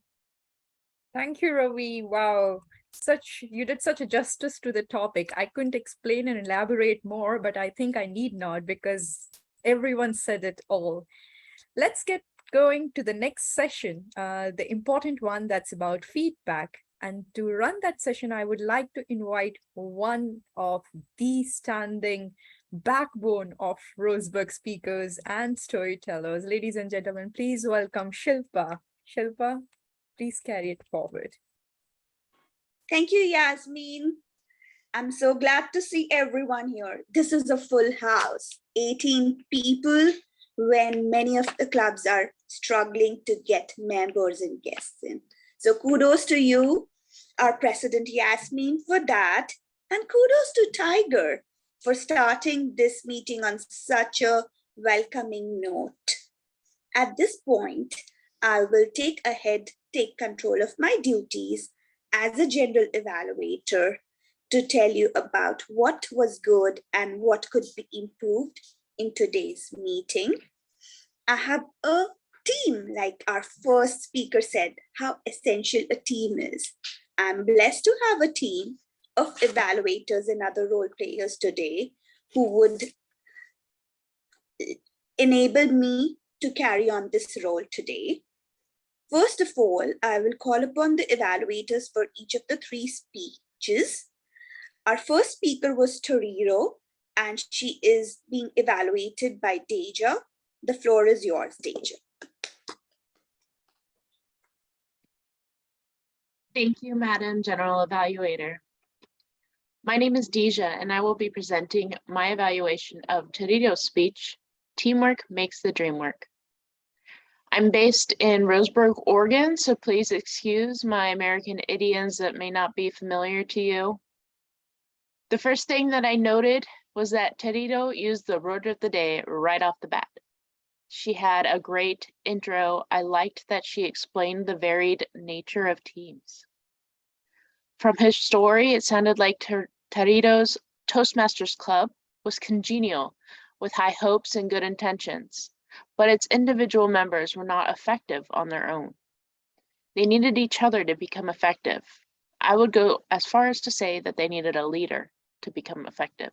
Thank you, Ravi. Wow. you did such a justice to the topic. I couldn't explain and elaborate more, but I think I need not because everyone said it all. Let's get going to the next session, the important one that's about feedback. And to run that session, I would like to invite one of the standing backbone of Roseburg speakers and storytellers. Ladies and gentlemen, please welcome Shilpa. Shilpa, please carry it forward.
Thank you, Yasmin. I'm so glad to see everyone here. This is a full house, 18 people, when many of the clubs are struggling to get members and guests in. So kudos to you, our president Yasmin, for that. And kudos to Tiger for starting this meeting on such a welcoming note. At this point, I will take control of my duties as a general evaluator to tell you about what was good and what could be improved in today's meeting. I have a team, like our first speaker said, how essential a team is. I'm blessed to have a team of evaluators and other role players today who would enable me to carry on this role today. First of all, I will call upon the evaluators for each of the 3 speeches. Our first speaker was Toriro, and she is being evaluated by Deja. The floor is yours, Deja.
Thank you, Madam General Evaluator. My name is Deja, and I will be presenting my evaluation of Toriro's speech, Teamwork Makes the Dream Work. I'm based in Roseburg, Oregon, so please excuse my American idioms that may not be familiar to you. The first thing that I noted was that Toriro used the word of the day right off the bat. She had a great intro. I liked that she explained the varied nature of teams. From his story, it sounded like Toriro's Toastmasters Club was congenial with high hopes and good intentions, but its individual members were not effective on their own. They needed each other to become effective. I would go as far as to say that they needed a leader to become effective.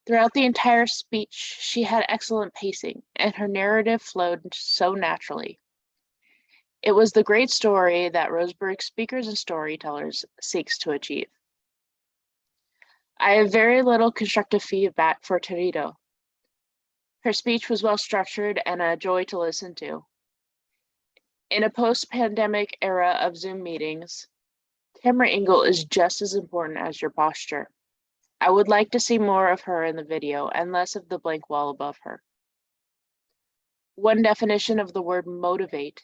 Throughout the entire speech, she had excellent pacing, and her narrative flowed so naturally. It was the great story that Roseburg speakers and storytellers seeks to achieve. I have very little constructive feedback for Toriro. Her speech was well structured and a joy to listen to. In a post-pandemic era of Zoom meetings, camera angle is just as important as your posture. I would like to see more of her in the video and less of the blank wall above her. One definition of the word motivate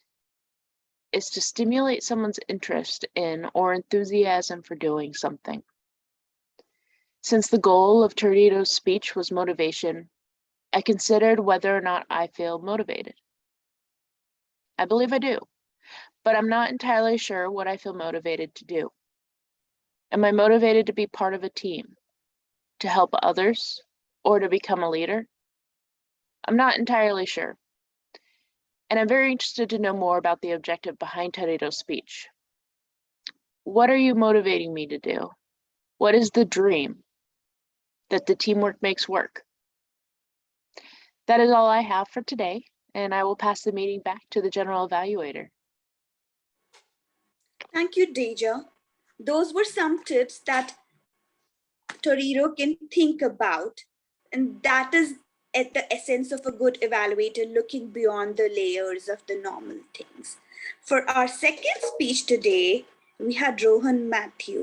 is to stimulate someone's interest in or enthusiasm for doing something. Since the goal of Toriro's speech was motivation, I considered whether or not I feel motivated. I believe I do, but I'm not entirely sure what I feel motivated to do. Am I motivated to be part of a team, to help others, or to become a leader? I'm not entirely sure. And I'm very interested to know more about the objective behind Toriro's speech. What are you motivating me to do? What is the dream that the teamwork makes work? That is all I have for today, and I will pass the meeting back to the general evaluator.
Thank you, Deja. Those were some tips that Toriro can think about, and that is at the essence of a good evaluator, looking beyond the layers of the normal things. For our second speech today, we had Rohan Matthew,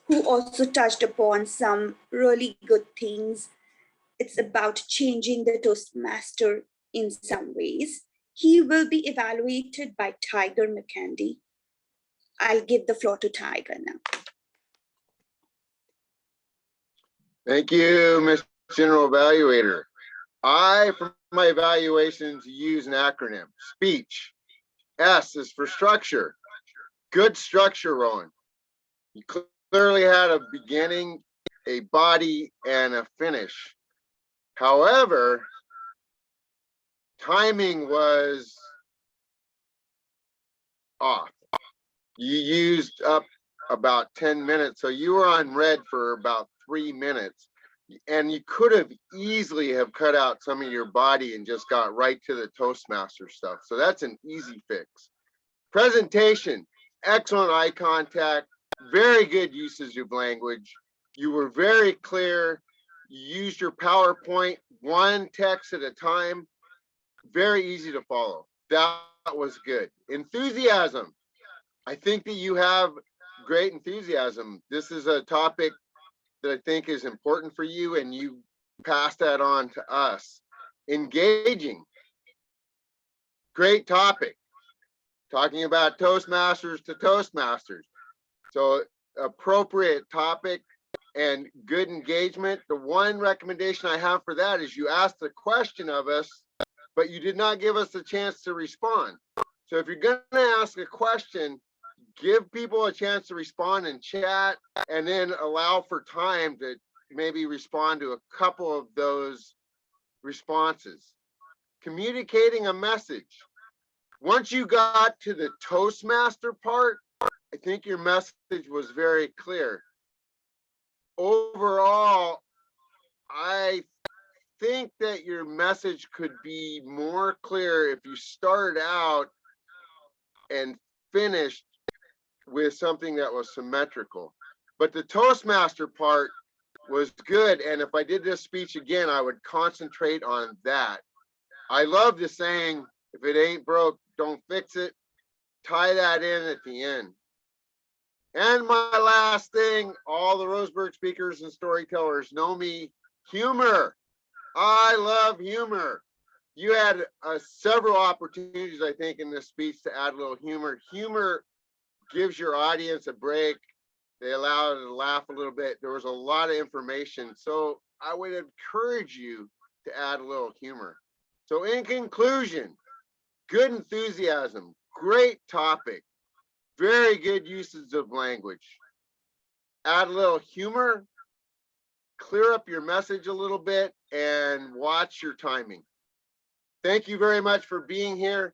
who also touched upon some really good things. It's about changing the Toastmaster in some ways. He will be evaluated by Tiger McCandy. I'll give the floor to Tiger now.
Thank you, Mr. General Evaluator. I, for my evaluations, use an acronym. SPEECH. S is for structure. Good structure, Rowan. You clearly had a beginning, a body, and a finish. However, timing was off. You used up about 10 minutes. So you were on red for about 3 minutes. And you could have easily have cut out some of your body and just got right to the Toastmaster stuff. So that's an easy fix. Presentation, excellent eye contact, very good usage of language. You were very clear. You used your PowerPoint, one text at a time. Very easy to follow. That was good. Enthusiasm. I think that you have great enthusiasm. This is a topic that I think is important for you, and you pass that on to us. Engaging. Great topic. Talking about Toastmasters to Toastmasters. So appropriate topic and good engagement. The one recommendation I have for that is you asked a question of us, but you did not give us the chance to respond. So if you're going to ask a question, give people a chance to respond in chat, and then allow for time to maybe respond to a couple of those responses. Communicating a message. Once you got to the Toastmaster part, I think your message was very clear. Overall, I think that your message could be more clear if you started out and finished with something that was symmetrical. But the Toastmaster part was good. And if I did this speech again, I would concentrate on that. I love the saying, if it ain't broke, don't fix it. Tie that in at the end. And my last thing, all the Roseburg speakers and storytellers know me, humor. I love humor. You had several opportunities, I think, in this speech to add a little humor. Humor gives your audience a break. They allow them to laugh a little bit. There was a lot of information. So I would encourage you to add a little humor. So in conclusion, good enthusiasm, great topic, very good uses of language. Add a little humor, clear up your message a little bit, and watch your timing. Thank you very much for being here,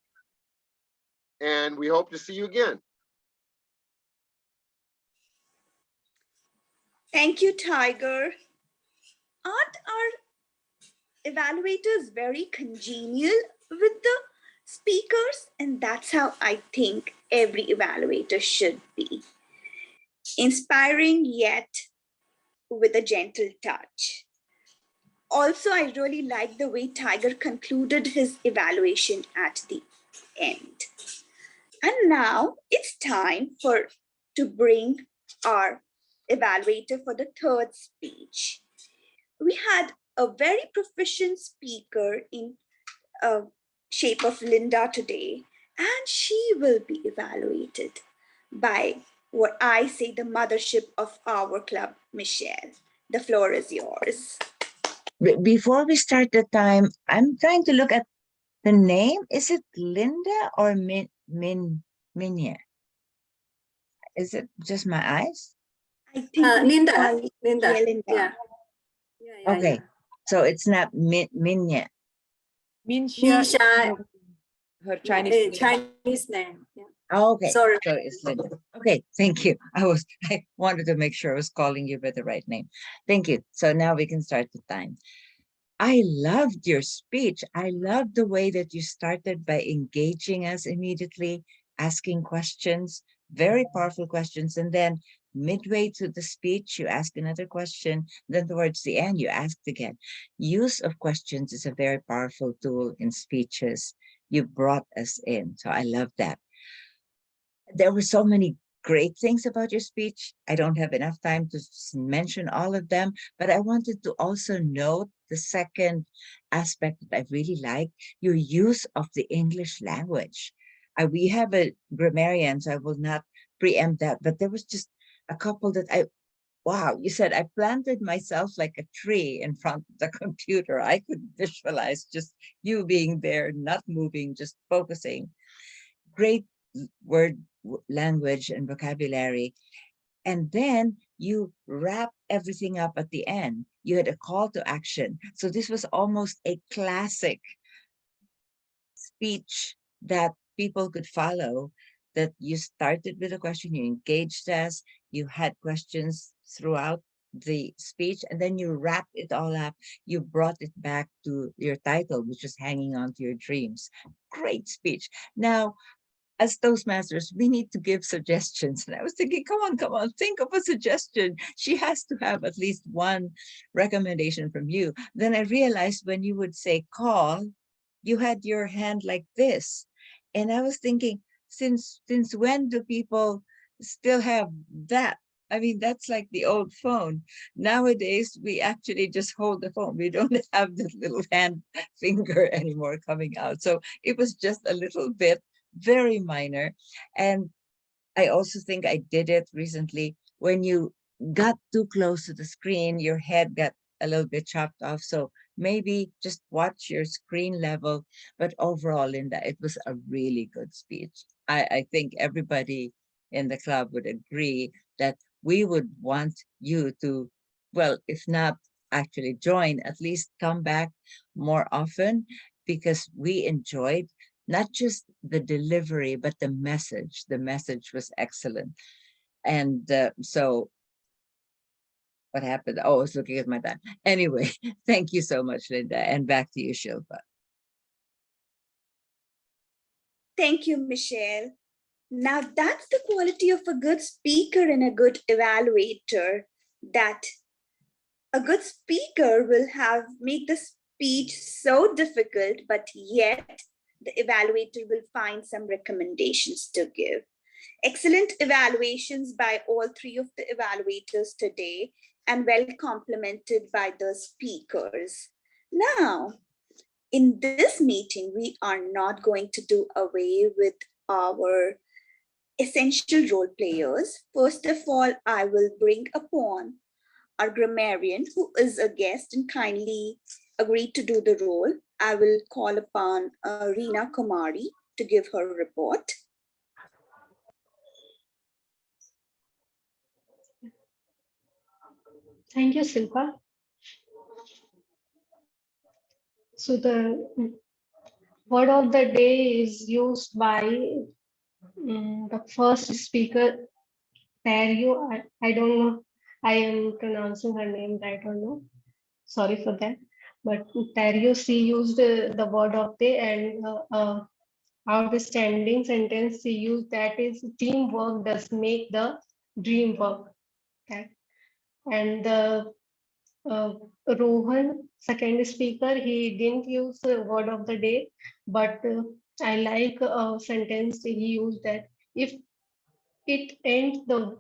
and we hope to see you again.
Thank you, Tiger. Aren't our evaluators very congenial with the speakers? And that's how I think every evaluator should be. Inspiring yet with a gentle touch. Also, I really like the way Tiger concluded his evaluation at the end. And now it's time to bring our evaluator for the third speech. We had a very proficient speaker in shape of Linda today, and she will be evaluated by what I say the mothership of our club, Michelle. The floor is yours.
Before we start the time, I'm trying to look at the name. Is it Linda or Minya? Is it just my eyes?
I think Linda.
Yeah, Linda.
Yeah.
Okay, so it's not Minya.
Minsha,
her Chinese
name. Yeah.
Okay,
Sorry.
so it's Linda. Okay, thank you. I wanted to make sure I was calling you by the right name. Thank you. So now we can start the time. I loved your speech. I loved the way that you started by engaging us immediately, asking questions, very powerful questions. And then midway through the speech, you ask another question. Then towards the end, you asked again. Use of questions is a very powerful tool in speeches. You brought us in. So I love that. There were so many great things about your speech. I don't have enough time to mention all of them, but I wanted to also note the second aspect that I really like, your use of the English language. We have a grammarian, so I will not preempt that, but there was just a couple that wow, you said, I planted myself like a tree in front of the computer. I could visualize just you being there, not moving, just focusing. Great word language and vocabulary. And then you wrap everything up at the end. You had a call to action. So this was almost a classic speech that people could follow, that you started with a question, you engaged us, you had questions throughout the speech, and then you wrapped it all up. You brought it back to your title, which is hanging on to your dreams. Great speech. Now, as Toastmasters, we need to give suggestions. And I was thinking, come on, think of a suggestion. She has to have at least one recommendation from you. Then I realized when you would say call, you had your hand like this. And I was thinking, since when do people still have that? I mean, that's like the old phone. Nowadays, we actually just hold the phone. We don't have that little hand finger anymore coming out. So it was just a little bit, very minor. And I also think I did it recently. When you got too close to the screen, your head got a little bit chopped off. So maybe just watch your screen level. But overall, Linda, it was a really good speech. I think everybody in the club would agree that we would want you to, well, if not actually join, at least come back more often, because we enjoyed not just the delivery, but the message. The message was excellent. And so what happened? Oh, I was looking at my time. Anyway, thank you so much, Linda. And back to you, Shilpa.
Thank you, Michelle. Now that's the quality of a good speaker and a good evaluator, that a good speaker will make the speech so difficult, but yet the evaluator will find some recommendations to give. Excellent evaluations by all three of the evaluators today, and well complemented by the speakers. Now, in this meeting, we are not going to do away with our essential role players. First of all, I will bring upon our grammarian, who is a guest and kindly agreed to do the role. I will call upon Reena Kumari to give her report.
Thank you, Silpa. So the word of the day is used by the first speaker, Perio. I don't know. I am pronouncing her name right or no. Sorry for that. But Perio, she used the word of the day, and outstanding sentence she used, that is, teamwork does make the dream work. Okay. And the Rohan, second speaker, he didn't use the word of the day, but I like a sentence he used, that if it ain't the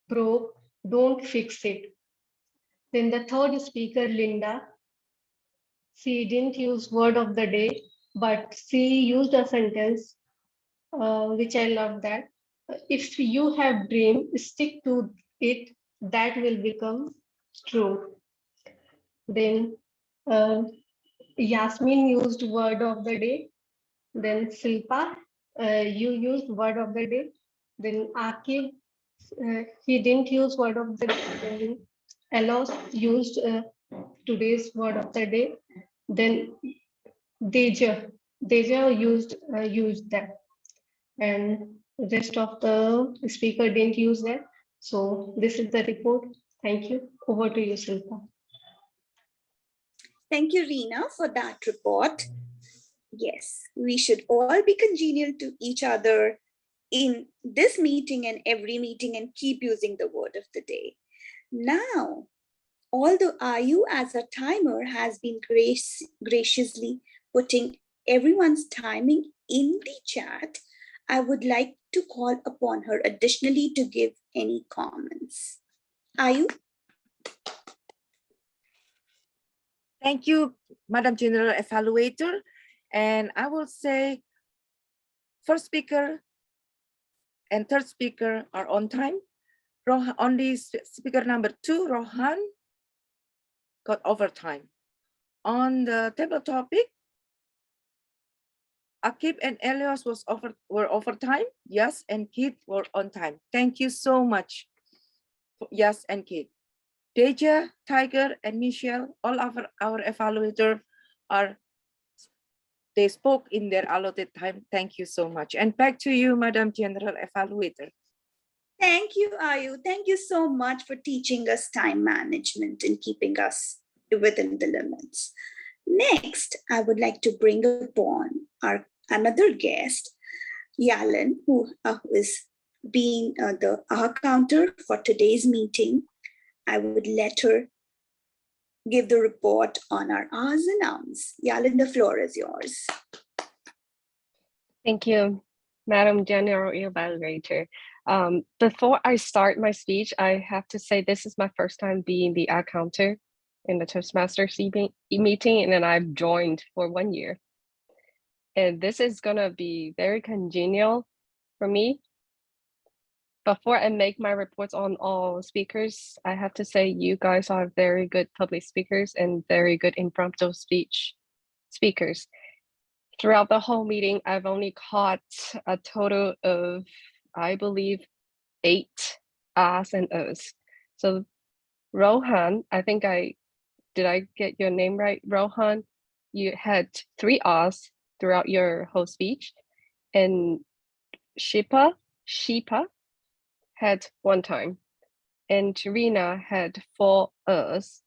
broke, don't fix it. Then the third speaker, Linda, she didn't use word of the day, but she used a sentence which I love, that if you have dream, stick to it, that will become true. Then Yasmin used word of the day. Then Silpa, you used word of the day. Then Akib, he didn't use word of the day. Then Elos used today's word of the day. Then Deja used that, and rest of the speaker didn't use that. So this is the report. Thank you. Over to you, Silpa.
Thank you, Reena, for that report. Yes, we should all be congenial to each other in this meeting and every meeting, and keep using the word of the day. Now, although Ayu as a timer has been graciously putting everyone's timing in the chat, I would like to call upon her additionally to give any comments. Ayu?
Thank you, Madam General Evaluator. And I will say first speaker and third speaker are on time. Only speaker number 2, Rohan, got overtime. On the table topic, Akib and Elios were overtime. Yes, and Kit were on time. Thank you so much, Yes and Kit. Deja, Tiger, and Michelle, all of our evaluators are they spoke in their allotted time. Thank you so much. And back to you, Madam General Evaluator.
Thank you, Ayu. Thank you so much for teaching us time management and keeping us within the limits. Next, I would like to bring upon our another guest, Yalan, who is being our counter for today's meeting. I would let her give the report on our ahs and ums. Yalan, the floor is yours.
Thank you, Madam General Evaluator. Before I start my speech, I have to say this is my first time being the ad counter in the Toastmasters meeting, and then I've joined for 1 year. And this is gonna be very congenial for me. Before I make my reports on all speakers, I have to say you guys are very good public speakers and very good impromptu speakers. Throughout the whole meeting, I've only caught a total of, I believe, 8 ahs and uhs. So Rohan, did I get your name right? Rohan, you had 3 ahs throughout your whole speech. And Shipa had 1 time. And Tarina had 4 uhs.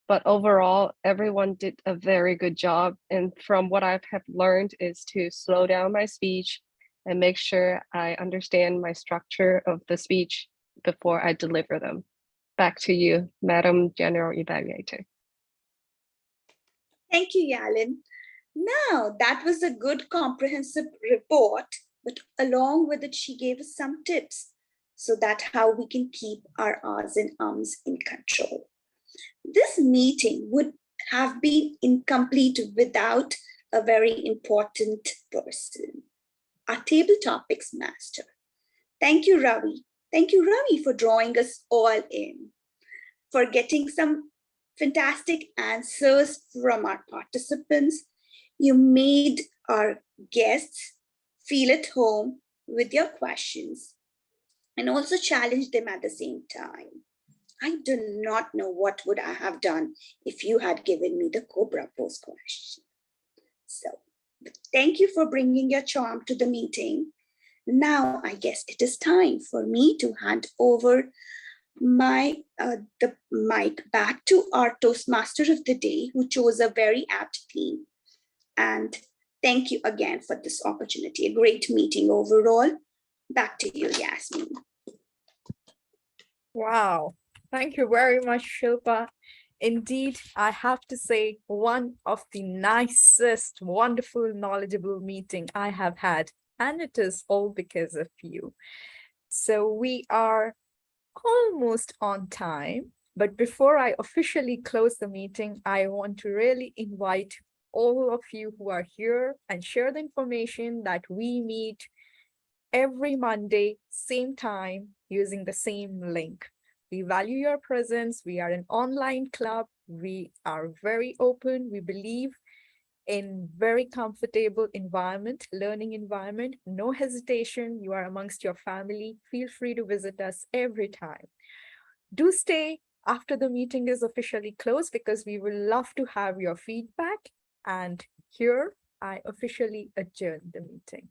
But overall, everyone did a very good job. And from what I have learned is to slow down my speech and make sure I understand my structure of the speech before I deliver them. Back to you, Madam General Evaluator.
Thank you, Yalan. Now, that was a good comprehensive report, but along with it, she gave us some tips so that how we can keep our ahs and ums in control. This meeting would have been incomplete without a very important person, our table topics master. Thank you, Ravi. Thank you, Ravi, for drawing us all in, for getting some fantastic answers from our participants. You made our guests feel at home with your questions and also challenged them at the same time. I do not know what would I have done if you had given me the Cobra pose question. So thank you for bringing your charm to the meeting. Now I guess it is time for me to hand over the mic back to our Toastmaster of the day, who chose a very apt theme. And thank you again for this opportunity. A great meeting overall. Back to you, Yasmin.
Wow. Thank you very much, Shilpa. Indeed, I have to say, one of the nicest, wonderful, knowledgeable meeting I have had, and it is all because of you. So we are almost on time, but before I officially close the meeting, I want to really invite all of you who are here and share the information that we meet every Monday, same time, using the same link. We value your presence. We are an online club. We are very open. We believe in very comfortable environment, learning environment, no hesitation. You are amongst your family. Feel free to visit us every time. Do stay after the meeting is officially closed because we will love to have your feedback. And here I officially adjourn the meeting.